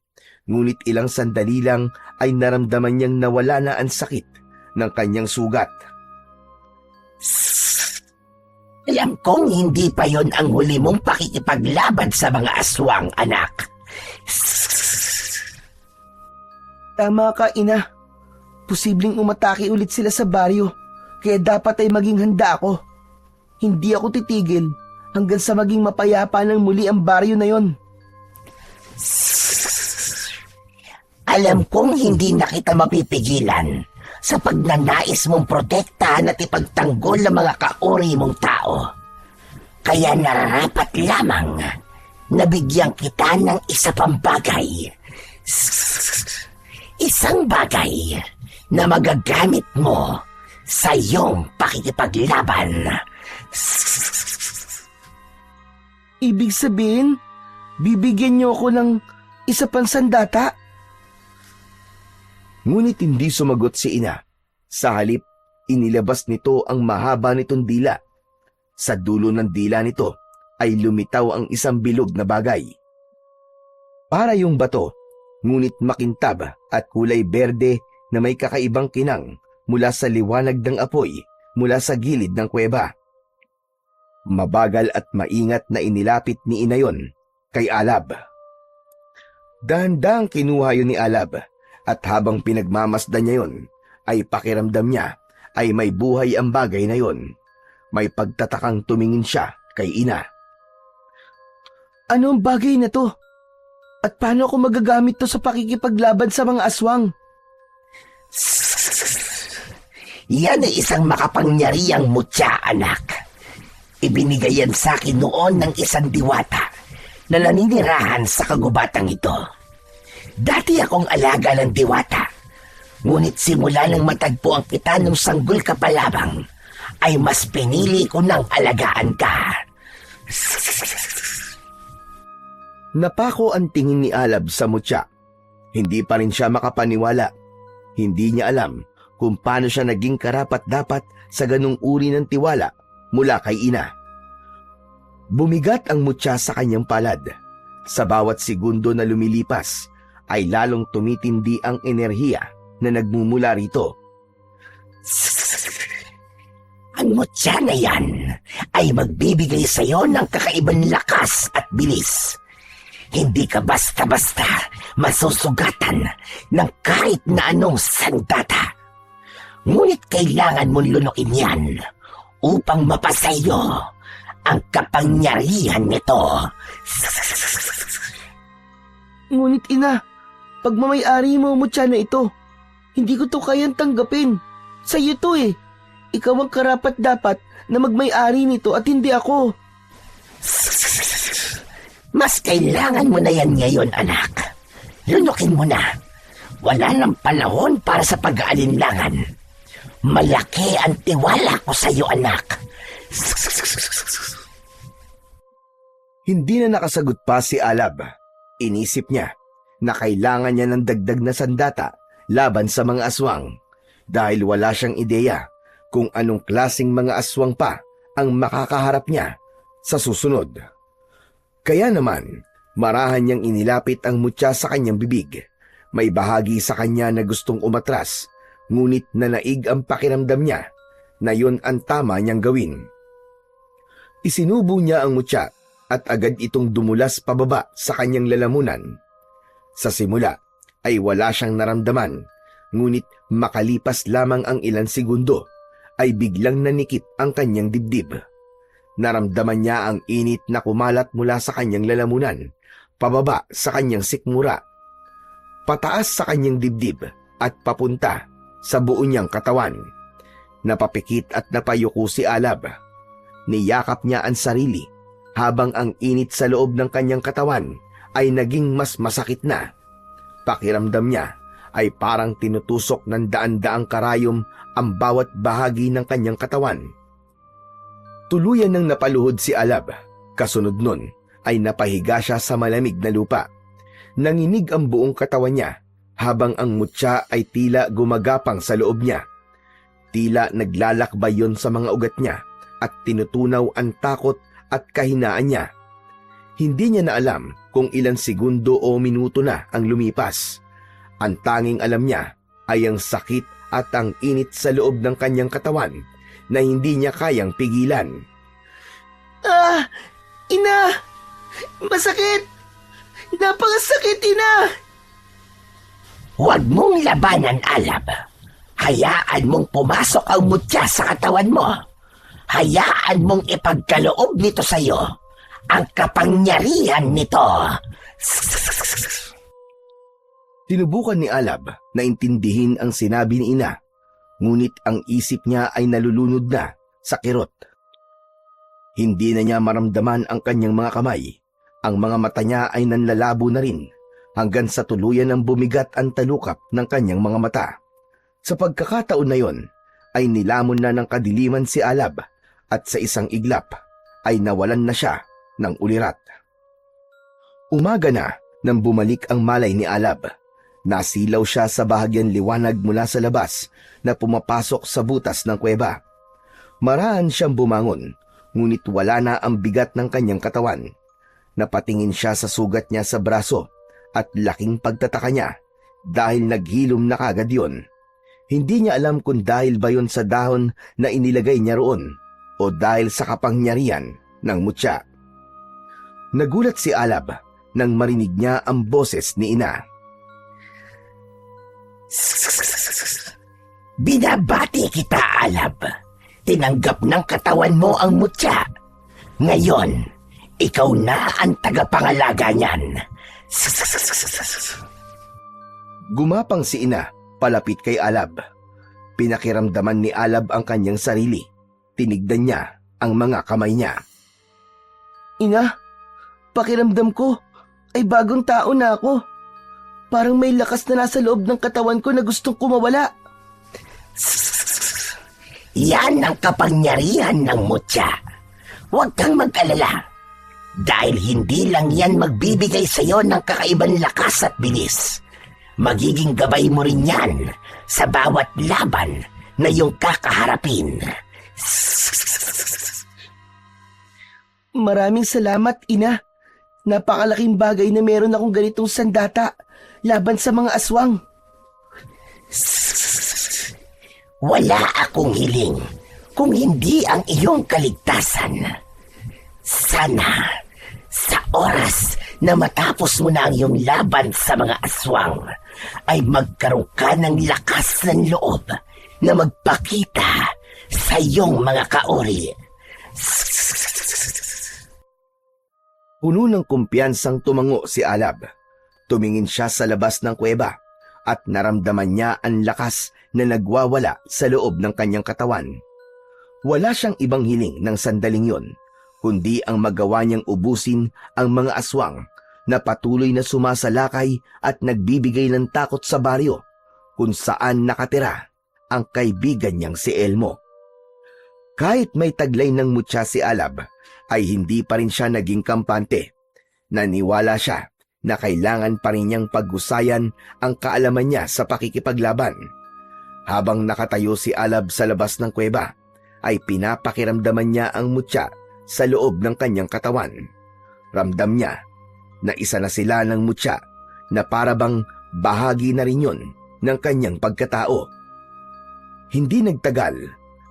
Ngunit ilang sandali lang ay naramdaman niyang nawala na ang sakit ng kanyang sugat. Alam kong hindi pa yon ang huli mong pakikipaglaban sa mga aswang, anak. Tama ka, Ina. Posibleng umatake ulit sila sa baryo, kaya dapat ay maging handa ako. Hindi ako titigil hanggang sa maging mapayapa ng muli ang baryo na yon. Alam kong hindi na kita mapipigilan sa pagnanais mong protektahan at ipagtanggol ang mga kauri mong tao. Kaya nararapat lamang na bigyan kita ng isa pang bagay. Isang bagay na magagamit mo sa iyong pakikipaglaban. Ibig sabihin, bibigyan niyo ako ng isa pang sandata. Ngunit hindi sumagot si ina. Sa halip, inilabas nito ang mahaba nitong dila. Sa dulo ng dila nito ay lumitaw ang isang bilog na bagay. Para yung bato, ngunit makintab at kulay berde na may kakaibang kinang mula sa liwanag ng apoy mula sa gilid ng kuweba. Mabagal at maingat na inilapit ni ina yon kay Alab. Dahan-dahang kinuha yun ni Alab at habang pinagmamasdan niya yon ay pakiramdam niya ay may buhay ang bagay na yon. May pagtatakang tumingin siya kay ina. Ano ang bagay na to? At paano ako magagamit to sa pakikipaglaban sa mga aswang? Yan ay isang makapangyarihang mutya, anak. Ibinigay yan sa akin noon ng isang diwata na naninirahan sa kagubatang ito. Dati akong alaga ng diwata, ngunit simula nang matagpo ang kita ng sanggol kapalabang, ay mas pinili ko ng alagaan ka. Napako ang tingin ni Alab sa mutya. Hindi pa rin siya makapaniwala. Hindi niya alam kung paano siya naging karapat-dapat sa ganung uri ng tiwala mula kay ina. Bumigat ang mutya sa kanyang palad. Sa bawat segundo na lumilipas, ay lalong tumitindi ang enerhiya na nagmumula rito. Ang mutya na yan ay magbibigay sa iyo ng kakaibang lakas at bilis. Hindi ka basta-basta masusugatan ng kahit na anong sandata. Ngunit kailangan mong lunukin yan upang mapasayo ang kapangyarihan nito. Ngunit ina, pagmamayari mo mutya na ito, hindi ko to kayang tanggapin. Sa'yo to eh. Ikaw ang karapat-dapat na magmay-ari nito at hindi ako. Mas kailangan mo na yan ngayon, anak. Lunukin mo na. Wala nang panahon para sa pag-aalinlangan. Malaki ang tiwala ko sa iyo, anak. Hindi na nakasagot pa si Alab. Inisip niya na kailangan niya ng dagdag na sandata laban sa mga aswang dahil wala siyang ideya kung anong klaseng mga aswang pa ang makakaharap niya sa susunod. Kaya naman, marahan niyang inilapit ang mutya sa kanyang bibig. May bahagi sa kanya na gustong umatras, ngunit nanaig ang pakiramdam niya na yun ang tama niyang gawin. Isinubo niya ang mutya at agad itong dumulas pababa sa kanyang lalamunan. Sa simula ay wala siyang naramdaman, ngunit makalipas lamang ang ilang segundo ay biglang nanikip ang kanyang dibdib. Naramdaman niya ang init na kumalat mula sa kanyang lalamunan, pababa sa kanyang sikmura, pataas sa kanyang dibdib at papunta sa buo niyang katawan. Napapikit at napayuko si Alab. Niyakap niya ang sarili habang ang init sa loob ng kanyang katawan ay naging mas masakit na. Pakiramdam niya ay parang tinutusok ng daan-daang karayom ang bawat bahagi ng kanyang katawan. Tuluyan nang napaluhod si Alab. Kasunod nun ay napahiga siya sa malamig na lupa. Nanginig ang buong katawan niya habang ang mutya ay tila gumagapang sa loob niya. Tila naglalakbay yon sa mga ugat niya at tinutunaw ang takot at kahinaan niya. Hindi niya na alam kung ilang segundo o minuto na ang lumipas. Ang tanging alam niya ay ang sakit at ang init sa loob ng kanyang katawan na hindi niya kayang pigilan. Ah! Ina! Masakit! Napakasakit, ina! Huwag mong labanan, Alab. Hayaan mong pumasok ang mutya sa katawan mo. Hayaan mong ipagkaloob nito sa iyo ang kapangyarihan nito. Tinubukan ni Alab na intindihin ang sinabi ni ina, ngunit ang isip niya ay nalulunod na sa kirot. Hindi na niya maramdaman ang kanyang mga kamay. Ang mga mata niya ay nanlalabo na rin hanggang sa tuluyan ng bumigat ang talukap ng kanyang mga mata. Sa pagkakataon na yon, ay nilamon na ng kadiliman si Alab at sa isang iglap ay nawalan na siya ng ulirat. Umaga na nang bumalik ang malay ni Alab. Nasilaw siya sa bahagyan liwanag mula sa labas na pumapasok sa butas ng kuweba. Maraan siyang bumangon, ngunit wala na ang bigat ng kanyang katawan. Napatingin siya sa sugat niya sa braso at laking pagtataka niya dahil naghilom na kagad yun. Hindi niya alam kung dahil ba yun sa dahon na inilagay niya roon o dahil sa kapangyarihan ng mutya. Nagulat si Alab nang marinig niya ang boses ni Ina. Binabati kita, Alab. Tinanggap ng katawan mo ang mutya. Ngayon, ikaw na ang tagapangalaga niyan. Gumapang si Ina palapit kay Alab. Pinakiramdaman ni Alab ang kanyang sarili. Tinignan niya ang mga kamay niya. Ina, pakiramdam ko ay bagong tao na ako. Parang may lakas na nasa loob ng katawan ko na gustong kumawala. Yan ang kapangyarihan ng mutya. Huwag kang mag-alala. Dahil hindi lang yan magbibigay sa iyo ng kakaibang lakas at bilis. Magiging gabay mo rin yan sa bawat laban na iyong kakaharapin. Maraming salamat, Ina. Napakalaking bagay na meron akong ganitong sandata laban sa mga aswang. Wala akong hiling kung hindi ang iyong kaligtasan. Sana sa oras na matapos mo na ang iyong laban sa mga aswang ay magkaroon ka ng lakas ng loob na magpakita sa iyong mga kaori. Puno ng kumpiyansang tumango si Alab. Tumingin siya sa labas ng kuweba at naramdaman niya ang lakas na nagwawala sa loob ng kanyang katawan. Wala siyang ibang hiling ng sandaling yon, kundi ang magawa niyang ubusin ang mga aswang na patuloy na sumasalakay at nagbibigay ng takot sa baryo kung saan nakatira ang kaibigan niyang si Elmo. Kahit may taglay ng mutya si Alab, ay hindi pa rin siya naging kampante. Naniwala siya na kailangan pa rin niyang paghusayan ang kaalaman niya sa pakikipaglaban. Habang nakatayo si Alab sa labas ng kuweba, ay pinapakiramdaman niya ang mutya sa loob ng kanyang katawan. Ramdam niya na isa na sila ng mutya na parabang bahagi na rin yun ng kanyang pagkatao. Hindi nagtagal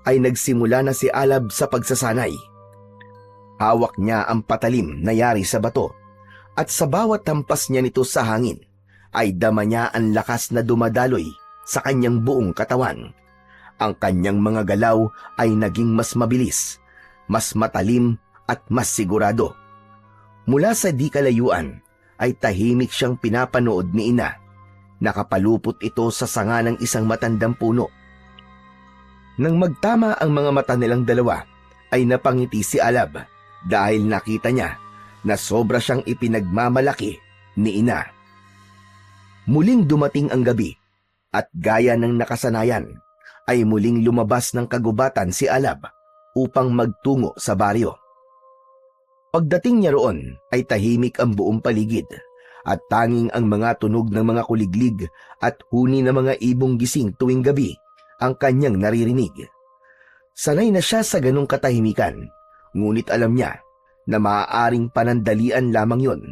ay nagsimula na si Alab sa pagsasanay. Hawak niya ang patalim na yari sa bato at sa bawat hampas niya nito sa hangin ay dama niya ang lakas na dumadaloy sa kanyang buong katawan. Ang kanyang mga galaw ay naging mas mabilis, mas matalim at mas sigurado. Mula sa di kalayuan ay tahimik siyang pinapanood ni Ina. Nakapalupot ito sa sanga ng isang matandang puno. Nang magtama ang mga mata nilang dalawa, ay napangiti si Alab dahil nakita niya na sobra siyang ipinagmamalaki ni Ina. Muling dumating ang gabi at gaya ng nakasanayan ay muling lumabas ng kagubatan si Alab upang magtungo sa baryo. Pagdating niya roon ay tahimik ang buong paligid at tanging ang mga tunog ng mga kuliglig at huni ng mga ibong gising tuwing gabi ang kanyang naririnig. Sanay na siya sa ganong katahimikan, ngunit alam niya na maaaring panandalian lamang yon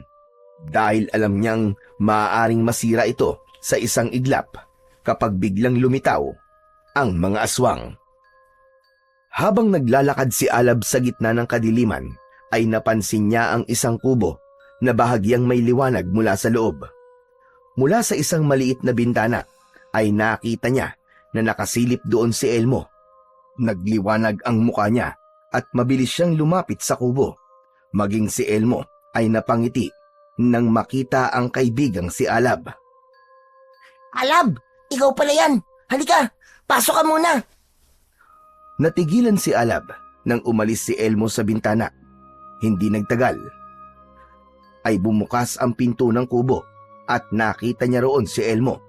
dahil alam niyang maaaring masira ito sa isang iglap kapag biglang lumitaw ang mga aswang. Habang naglalakad si Alab sa gitna ng kadiliman, ay napansin niya ang isang kubo na bahagyang may liwanag mula sa loob. Mula sa isang maliit na bintana ay nakita niya na nakasilip doon si Elmo. Nagliwanag ang mukha niya at mabilis siyang lumapit sa kubo. Maging si Elmo ay napangiti nang makita ang kaibigang si Alab. Alab, ikaw pala yan. Halika, pasok ka muna. Natigilan si Alab nang umalis si Elmo sa bintana. Hindi nagtagal ay bumukas ang pinto ng kubo at nakita niya roon si Elmo.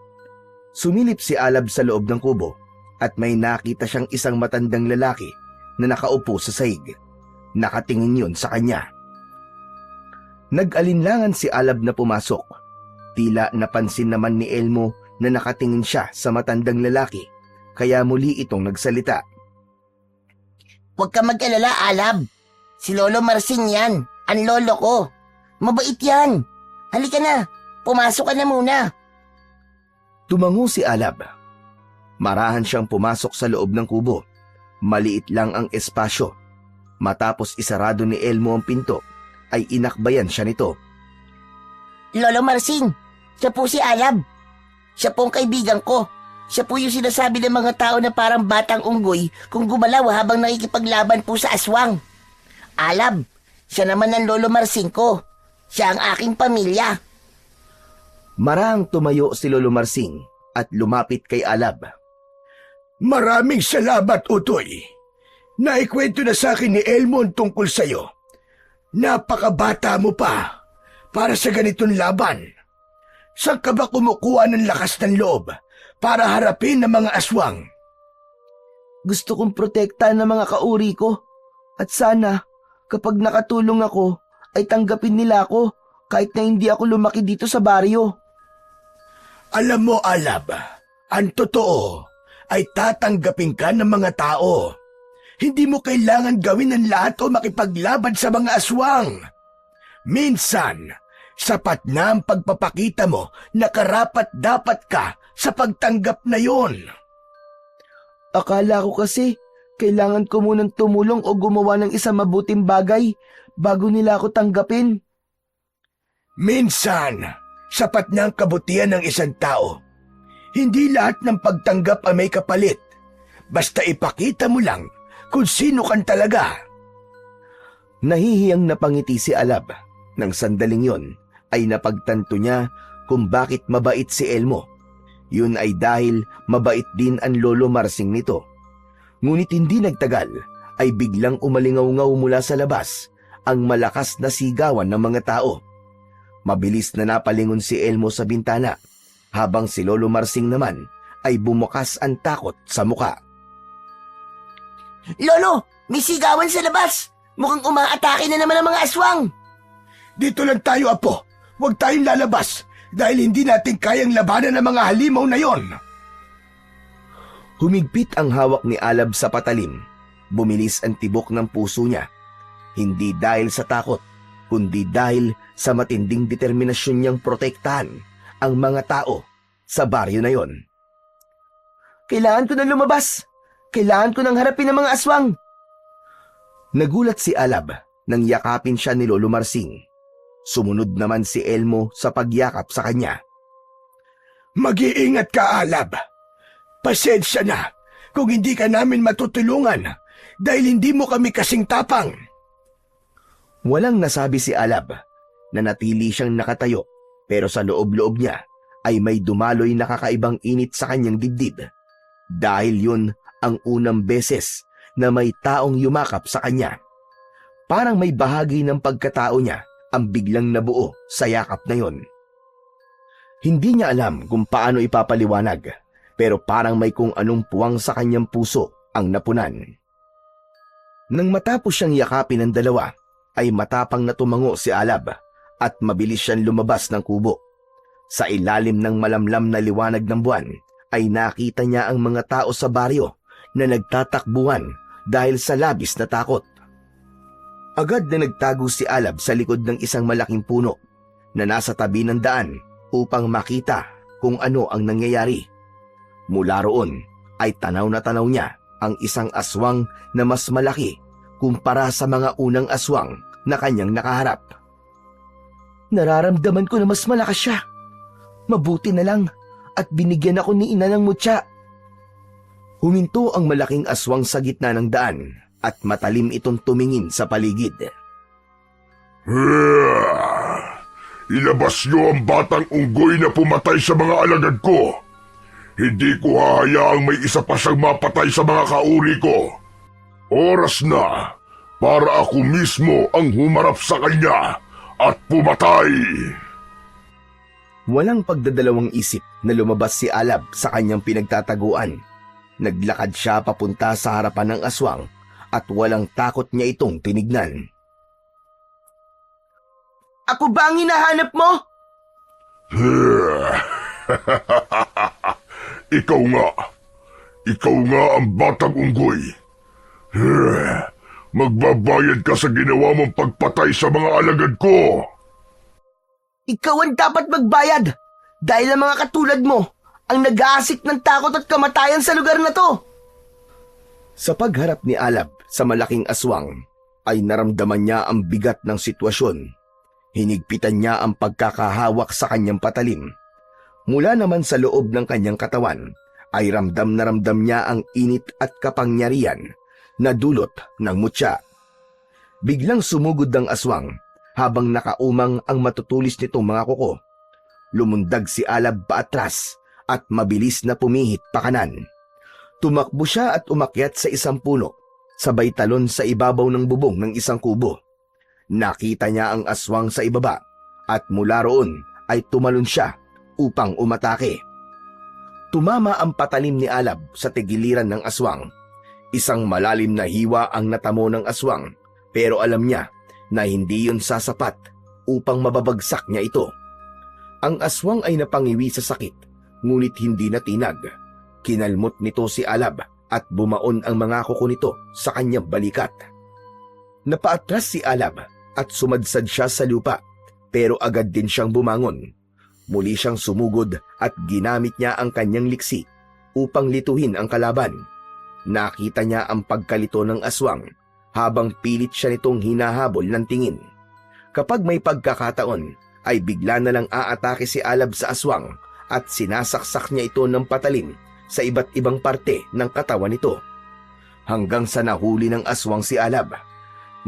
Sumilip si Alab sa loob ng kubo at may nakita siyang isang matandang lalaki na nakaupo sa sahig. Nakatingin yun sa kanya. Nag-alinlangan si Alab na pumasok. Tila napansin naman ni Elmo na nakatingin siya sa matandang lalaki, kaya muli itong nagsalita. Huwag ka mag-alala, Alab. Si Lolo Marsing yan. Ang lolo ko. Mabait yan. Halika na. Pumasok ka na muna. Tumango si Alab. Marahan siyang pumasok sa loob ng kubo. Maliit lang ang espasyo. Matapos isarado ni Elmo ang pinto, ay inakbayan siya nito. Lolo Marsing, siya po si Alab. Siya po ang kaibigan ko. Siya po yung sinasabi ng mga tao na parang batang unggoy kung gumalaw habang nakikipaglaban po sa aswang. Alab, siya naman ang Lolo Marsing ko. Siya ang aking pamilya. Marahang tumayo si Lolo Marsing at lumapit kay Alab. Maraming salamat, Utoy. Naikwento na sa akin ni Elmo ang tungkol sa'yo. Napakabata mo pa para sa ganitong laban. Saan ka ba kumukuha ng lakas ng loob para harapin ang mga aswang? Gusto kong protektahan ng mga kauri ko. At sana, kapag nakatulong ako, ay tanggapin nila ako kahit na hindi ako lumaki dito sa baryo. Alam mo, Alab, ang totoo ay tatanggapin ka ng mga tao. Hindi mo kailangan gawin ang lahat o makipaglaban sa mga aswang. Minsan, sapat na ang pagpapakita mo na karapat-dapat ka sa pagtanggap na yon. Akala ko kasi, kailangan ko munang tumulong o gumawa ng isang mabuting bagay bago nila ako tanggapin. Minsan, sapat na ang kabutihan ng isang tao. Hindi lahat ng pagtanggap ay may kapalit. Basta ipakita mo lang kung sino kan talaga. Nahihiyang napangiti si Alab. Nang sandaling yon, ay napagtanto niya kung bakit mabait si Elmo. Yun ay dahil mabait din ang Lolo Marsing nito. Ngunit hindi nagtagal, ay biglang umalingaw-ngaw mula sa labas ang malakas na sigawan ng mga tao. Mabilis na napalingon si Elmo sa bintana, habang si Lolo Marsing naman ay bumukas ang takot sa muka. Lolo, may sigawan sa labas. Mukhang umaatake na naman ang mga aswang. Dito lang tayo, Apo. Huwag tayong lalabas dahil hindi natin kayang labanan ng mga halimaw na yon. Humigpit ang hawak ni Alab sa patalim. Bumilis ang tibok ng puso niya. Hindi dahil sa takot, kundi dahil sa matinding determinasyon niyang protektahan ang mga tao sa baryo na yon. Kailangan ko na lumabas. Kailangan ko nang harapin ang mga aswang. Nagulat si Alab nang yakapin siya ni Lolo Marsing. Sumunod naman si Elmo sa pagyakap sa kanya. Mag-iingat ka, Alab. Pasensya na kung hindi ka namin matutulungan dahil hindi mo kami kasing tapang. Walang nasabi si Alab. Nanatili siyang nakatayo, pero sa loob-loob niya ay may dumaloy na kakaibang init sa kanyang dibdib. Dahil yun ang unang beses na may taong yumakap sa kanya. Parang may bahagi ng pagkatao niya ang biglang nabuo sa yakap na yon. Hindi niya alam kung paano ipapaliwanag, pero parang may kung anong puwang sa kanyang puso ang napunan. Nang matapos siyang yakapin ng dalawa, ay matapang na tumango si Alab at mabilis siyang lumabas ng kubo. Sa ilalim ng malamlam na liwanag ng buwan, ay nakita niya ang mga tao sa baryo na nagtatakbuhan dahil sa labis na takot. Agad na nagtago si Alab sa likod ng isang malaking puno na nasa tabi ng daan upang makita kung ano ang nangyayari. Mula roon ay tanaw na tanaw niya ang isang aswang na mas malaki kumpara sa mga unang aswang na kanyang nakaharap. Nararamdaman ko na mas malakas siya. Mabuti na lang at binigyan ako ni ina ng mutya. Huminto ang malaking aswang sa gitna ng daan at matalim itong tumingin sa paligid. Ilabas niyo ang batang unggoy na pumatay sa mga alagad ko. Hindi ko hahayaang may isa pa siyang mapatay sa mga kauri ko. Oras na para ako mismo ang humarap sa kanya at pumatay. Walang pagdadalawang isip na lumabas si Alab sa kanyang pinagtataguan. Naglakad siya papunta sa harapan ng aswang at walang takot niya itong tinignan. Ako ba ang hinahanap mo? Ikaw nga. Ikaw nga ang batang unggoy. Magbabayad ka sa ginawa mong pagpatay sa mga alagad ko. Ikaw ang dapat magbayad dahil ang mga katulad mo ang nag-aasik ng takot at kamatayan sa lugar na to. Sa pagharap ni Alab sa malaking aswang, ay naramdaman niya ang bigat ng sitwasyon. Hinigpitan niya ang pagkakahawak sa kanyang patalim. Mula naman sa loob ng kanyang katawan, ay ramdam na ramdam niya ang init at kapangyarihan na dulot ng mutya. Biglang sumugod ang aswang habang nakaumang ang matutulis nitong mga kuko. Lumundag si Alab paatras at mabilis na pumihit pakanan. Tumakbo siya at umakyat sa isang puno, sabay talon sa ibabaw ng bubong ng isang kubo. Nakita niya ang aswang sa ibaba at mula roon ay tumalon siya upang umatake. Tumama ang patalim ni Alab sa tigiliran ng aswang. Isang malalim na hiwa ang natamo ng aswang, pero alam niya na hindi yun sasapat upang mababagsak niya ito. Ang aswang ay napangiwi sa sakit, ngunit hindi natinag. Kinalmot nito si Alab at bumaon ang mga kuko nito sa kanyang balikat. Napaatras si Alab at sumadsad siya sa lupa, pero agad din siyang bumangon. Muli siyang sumugod at ginamit niya ang kanyang liksi upang lituhin ang kalaban. Nakita niya ang pagkalito ng aswang habang pilit siya nitong hinahabol ng tingin. Kapag may pagkakataon, ay bigla na lang aatake si Alab sa aswang at sinasaksak niya ito ng patalim sa iba't ibang parte ng katawan nito. Hanggang sa nahuli ng aswang si Alab,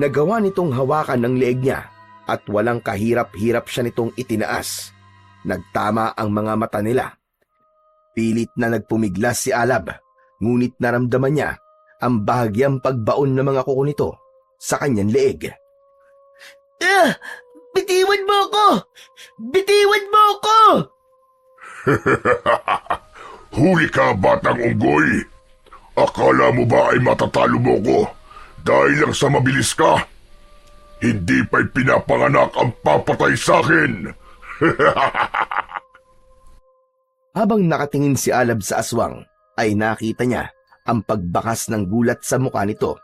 nagawa nitong hawakan ng leeg niya at walang kahirap-hirap siya nitong itinaas. Nagtama ang mga mata nila. Pilit na nagpumiglas si Alab, ngunit naramdaman niya ang bahagyang pagbaon ng mga kuko nito sa kanyang leeg. Bitiwan mo ako! Bitiwan mo ako! Huli ka, batang unggoy. Akala mo ba ay matatalo mo ko dahil lang sa mabilis ka? Hindi pa'y pinapanganak ang papatay sa akin. Habang nakatingin si Alab sa aswang, ay nakita niya ang pagbakas ng gulat sa mukha nito.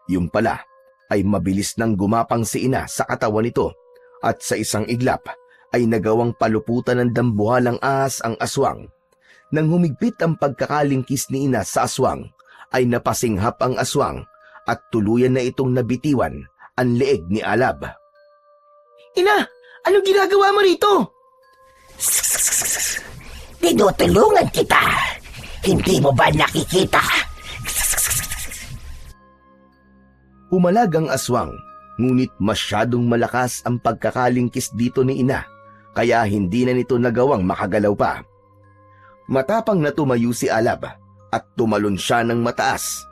Yung pala ay mabilis nang gumapang si ina sa katawan nito at sa isang iglap ay nagawang paluputan ng dambuhalang ahas ang aswang. Nang humigpit ang pagkakalingkis ni ina sa aswang, ay napasinghap ang aswang at tuluyan na itong nabitiwan ang leeg ni Alab. Ina, anong ginagawa mo rito? Tinutulungan kita. Hindi mo ba nakikita? Humalag ang aswang, ngunit masyadong malakas ang pagkakalingkis dito ni ina, kaya hindi na nito nagawang makagalaw pa. Matapang na tumayo si Alab at tumalon siya ng mataas.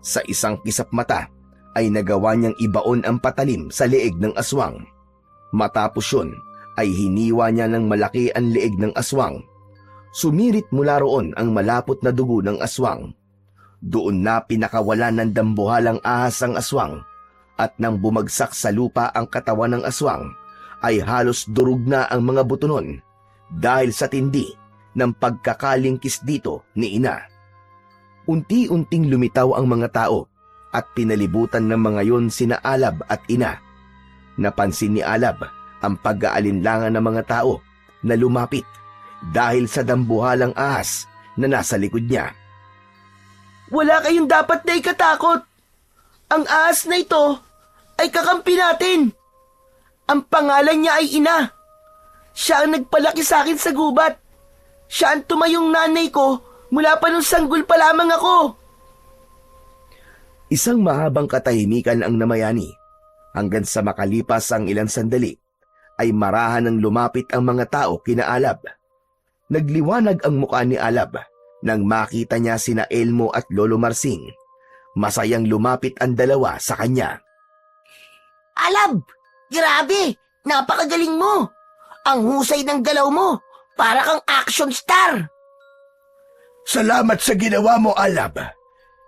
Sa isang kisap mata ay nagawa niyang ibaon ang patalim sa leeg ng aswang. Matapos yun ay hiniwa niya ng malaki ang leeg ng aswang. Sumirit mula roon ang malapot na dugo ng aswang. Doon na pinakawalan ng dambuhalang ahas ang aswang, at nang bumagsak sa lupa ang katawan ng aswang, ay halos durog na ang mga buto nun dahil sa tindi ng pagkakalingkis dito ni ina. Unti-unting lumitaw ang mga tao at pinalibutan ng mga yon sina Alab at ina. Napansin ni Alab ang pag-aalinlangan ng mga tao na lumapit dahil sa dambuhalang ahas na nasa likod niya. Wala kayong dapat na ikatakot. Ang ahas na ito ay kakampi natin. Ang pangalan niya ay Ina. Siya ang nagpalaki sa akin sa gubat. Siya ang tumayong nanay ko mula pa nung sanggol pa lamang ako. Isang mahabang katahimikan ang namayani. Hanggang sa makalipas ang ilang sandali, ay marahan ng lumapit ang mga tao kina Alab. Nagliwanag ang mukha ni Alab nang makita niya sina Elmo at Lolo Marsing. Masayang lumapit ang dalawa sa kanya. Alab! Grabe! Napakagaling mo! Ang husay ng galaw mo! Para kang action star! Salamat sa ginawa mo, Alab.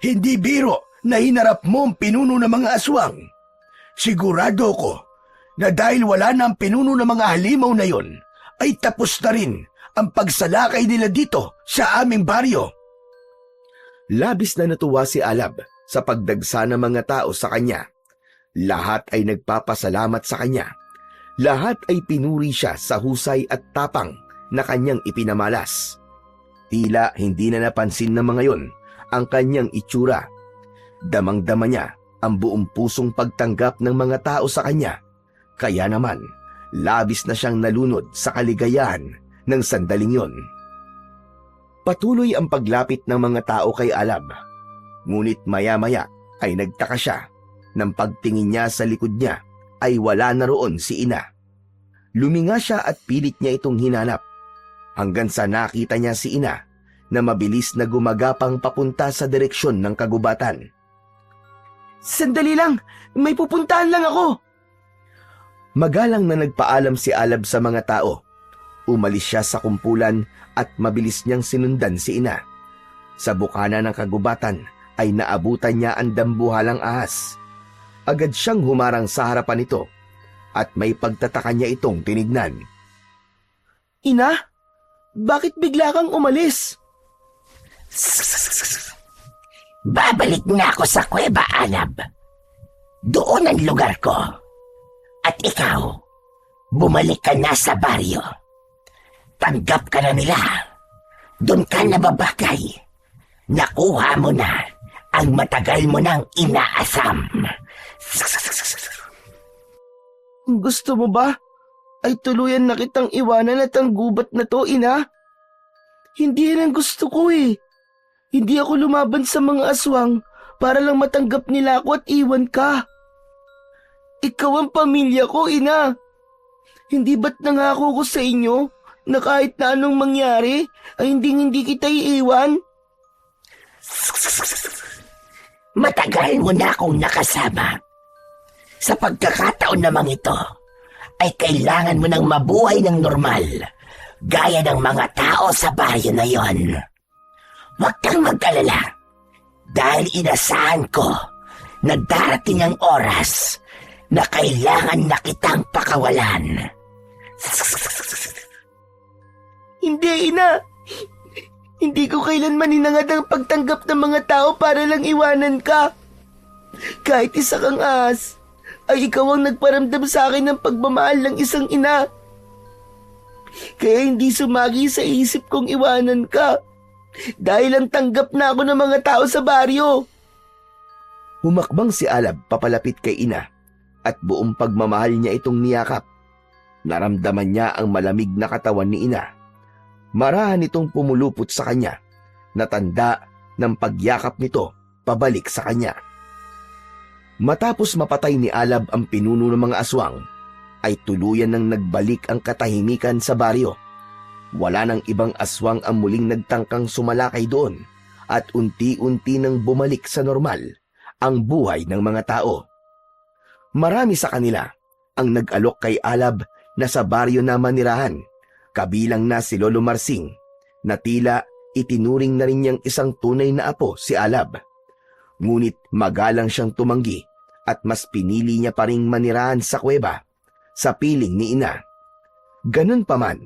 Hindi biro na hinarap mo ang pinuno ng mga aswang. Sigurado ko na dahil wala na ang pinuno ng mga halimaw na yon, ay tapos na rin ang pagsalakay nila dito sa aming baryo. Labis na natuwa si Alab sa pagdagsa ng mga tao sa kanya. Lahat ay nagpapasalamat sa kanya. Lahat ay pinuri siya sa husay at tapang na kanyang ipinamalas. Tila hindi na napansin ng mga yon ang kanyang itsura. Damang-dama niya ang buong pusong pagtanggap ng mga tao sa kanya. Kaya naman, labis na siyang nalunod sa kaligayahan ng sandaling yon. Patuloy ang paglapit ng mga tao kay Alab. Ngunit maya-maya ay nagtaka siya nang pagtingin niya sa likod niya ay wala na roon si ina. Luminga siya at pilit niya itong hinanap hanggang sa nakita niya si ina na mabilis na gumagapang papunta sa direksyon ng kagubatan. Sandali lang, may pupuntahan lang ako. Magalang na nagpaalam si Alab sa mga tao. Umalis siya sa kumpulan at mabilis niyang sinundan si ina. Sa bukana ng kagubatan ay naabutan niya ang dambuhalang ahas. Agad siyang humarang sa harapan nito at may pagtataka niya itong tinignan. Ina, bakit bigla kang umalis? Babalik na ako sa kuweba, Alab. Doon ang lugar ko. At ikaw, bumalik ka na sa baryo. Tanggap ka na nila. Doon ka na babagay. Nakuha mo na ang matagal mo nang inaasam. Gusto mo ba ay tuluyan na kitang iwanan at ang gubat na to, ina? Hindi yan ang gusto ko eh. Hindi ako lumaban sa mga aswang para lang matanggap nila ako at iwan ka. Ikaw ang pamilya ko, ina. Hindi ba't nangako ko sa inyo na kahit na anong mangyari ay hindi kita iiwan? Matagal mo na akong nakasama. Sa pagkakataon namang ito, ay kailangan mo nang mabuhay ng normal, gaya ng mga tao sa baryo na yon. Huwag kang mag-alala, dahil inasahan ko na darating ang oras na kailangan na kitang pakawalan. Hindi, ina. Hindi ko kailanman hinangad ang pagtanggap ng mga tao para lang iwanan ka. Kahit isa kang ahas, ay ikaw ang nagparamdam sa akin ng pagmamahal ng isang ina. Kaya hindi sumagi sa isip kong iwanan ka. Dahil ang tanggap na ako ng mga tao sa baryo. Humakbang si Alab papalapit kay ina at buong pagmamahal niya itong niyakap. Naramdaman niya ang malamig na katawan ni ina. Marahan itong pumulupot sa kanya, natanda ng pagyakap nito pabalik sa kanya. Matapos mapatay ni Alab ang pinuno ng mga aswang, ay tuluyan nang nagbalik ang katahimikan sa baryo. Wala nang ibang aswang ang muling nagtangkang sumalakay doon at unti-unti nang bumalik sa normal ang buhay ng mga tao. Marami sa kanila ang nag-alok kay Alab na sa baryo na manirahan, kabilang na si Lolo Marsing, na tila itinuring na rin niyang isang tunay na apo si Alab. Ngunit magalang siyang tumanggi at mas pinili niya pa ring manirahan sa kuweba, sa piling ni ina. Ganun pa man,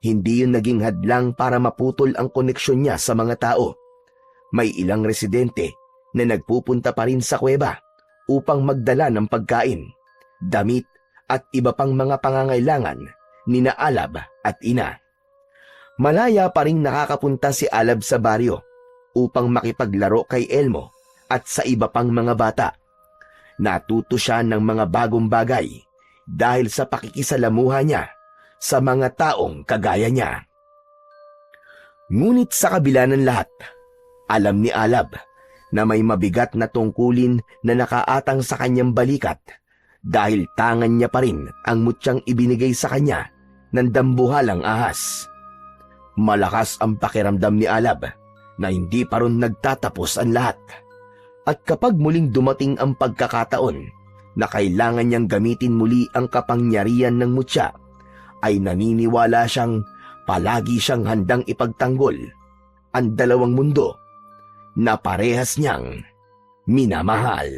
hindi yun naging hadlang para maputol ang koneksyon niya sa mga tao. May ilang residente na nagpupunta pa rin sa kuweba upang magdala ng pagkain, damit at iba pang mga pangangailangan ni na Alab at ina. Malaya pa rin nakakapunta si Alab sa baryo upang makipaglaro kay Elmo at sa iba pang mga bata. Natuto siya ng mga bagong bagay dahil sa pakikisalamuha niya sa mga taong kagaya niya. Ngunit sa kabila ng lahat, alam ni Alab na may mabigat na tungkulin na nakaatang sa kanyang balikat dahil tangan niya pa rin ang mutyang ibinigay sa kanya ng dambuhalang ahas. Malakas ang pakiramdam ni Alab na hindi pa rin nagtatapos ang lahat. At kapag muling dumating ang pagkakataon na kailangan niyang gamitin muli ang kapangyarihan ng mutya, ay naniniwala siyang palagi siyang handang ipagtanggol ang dalawang mundo na parehas niyang minamahal.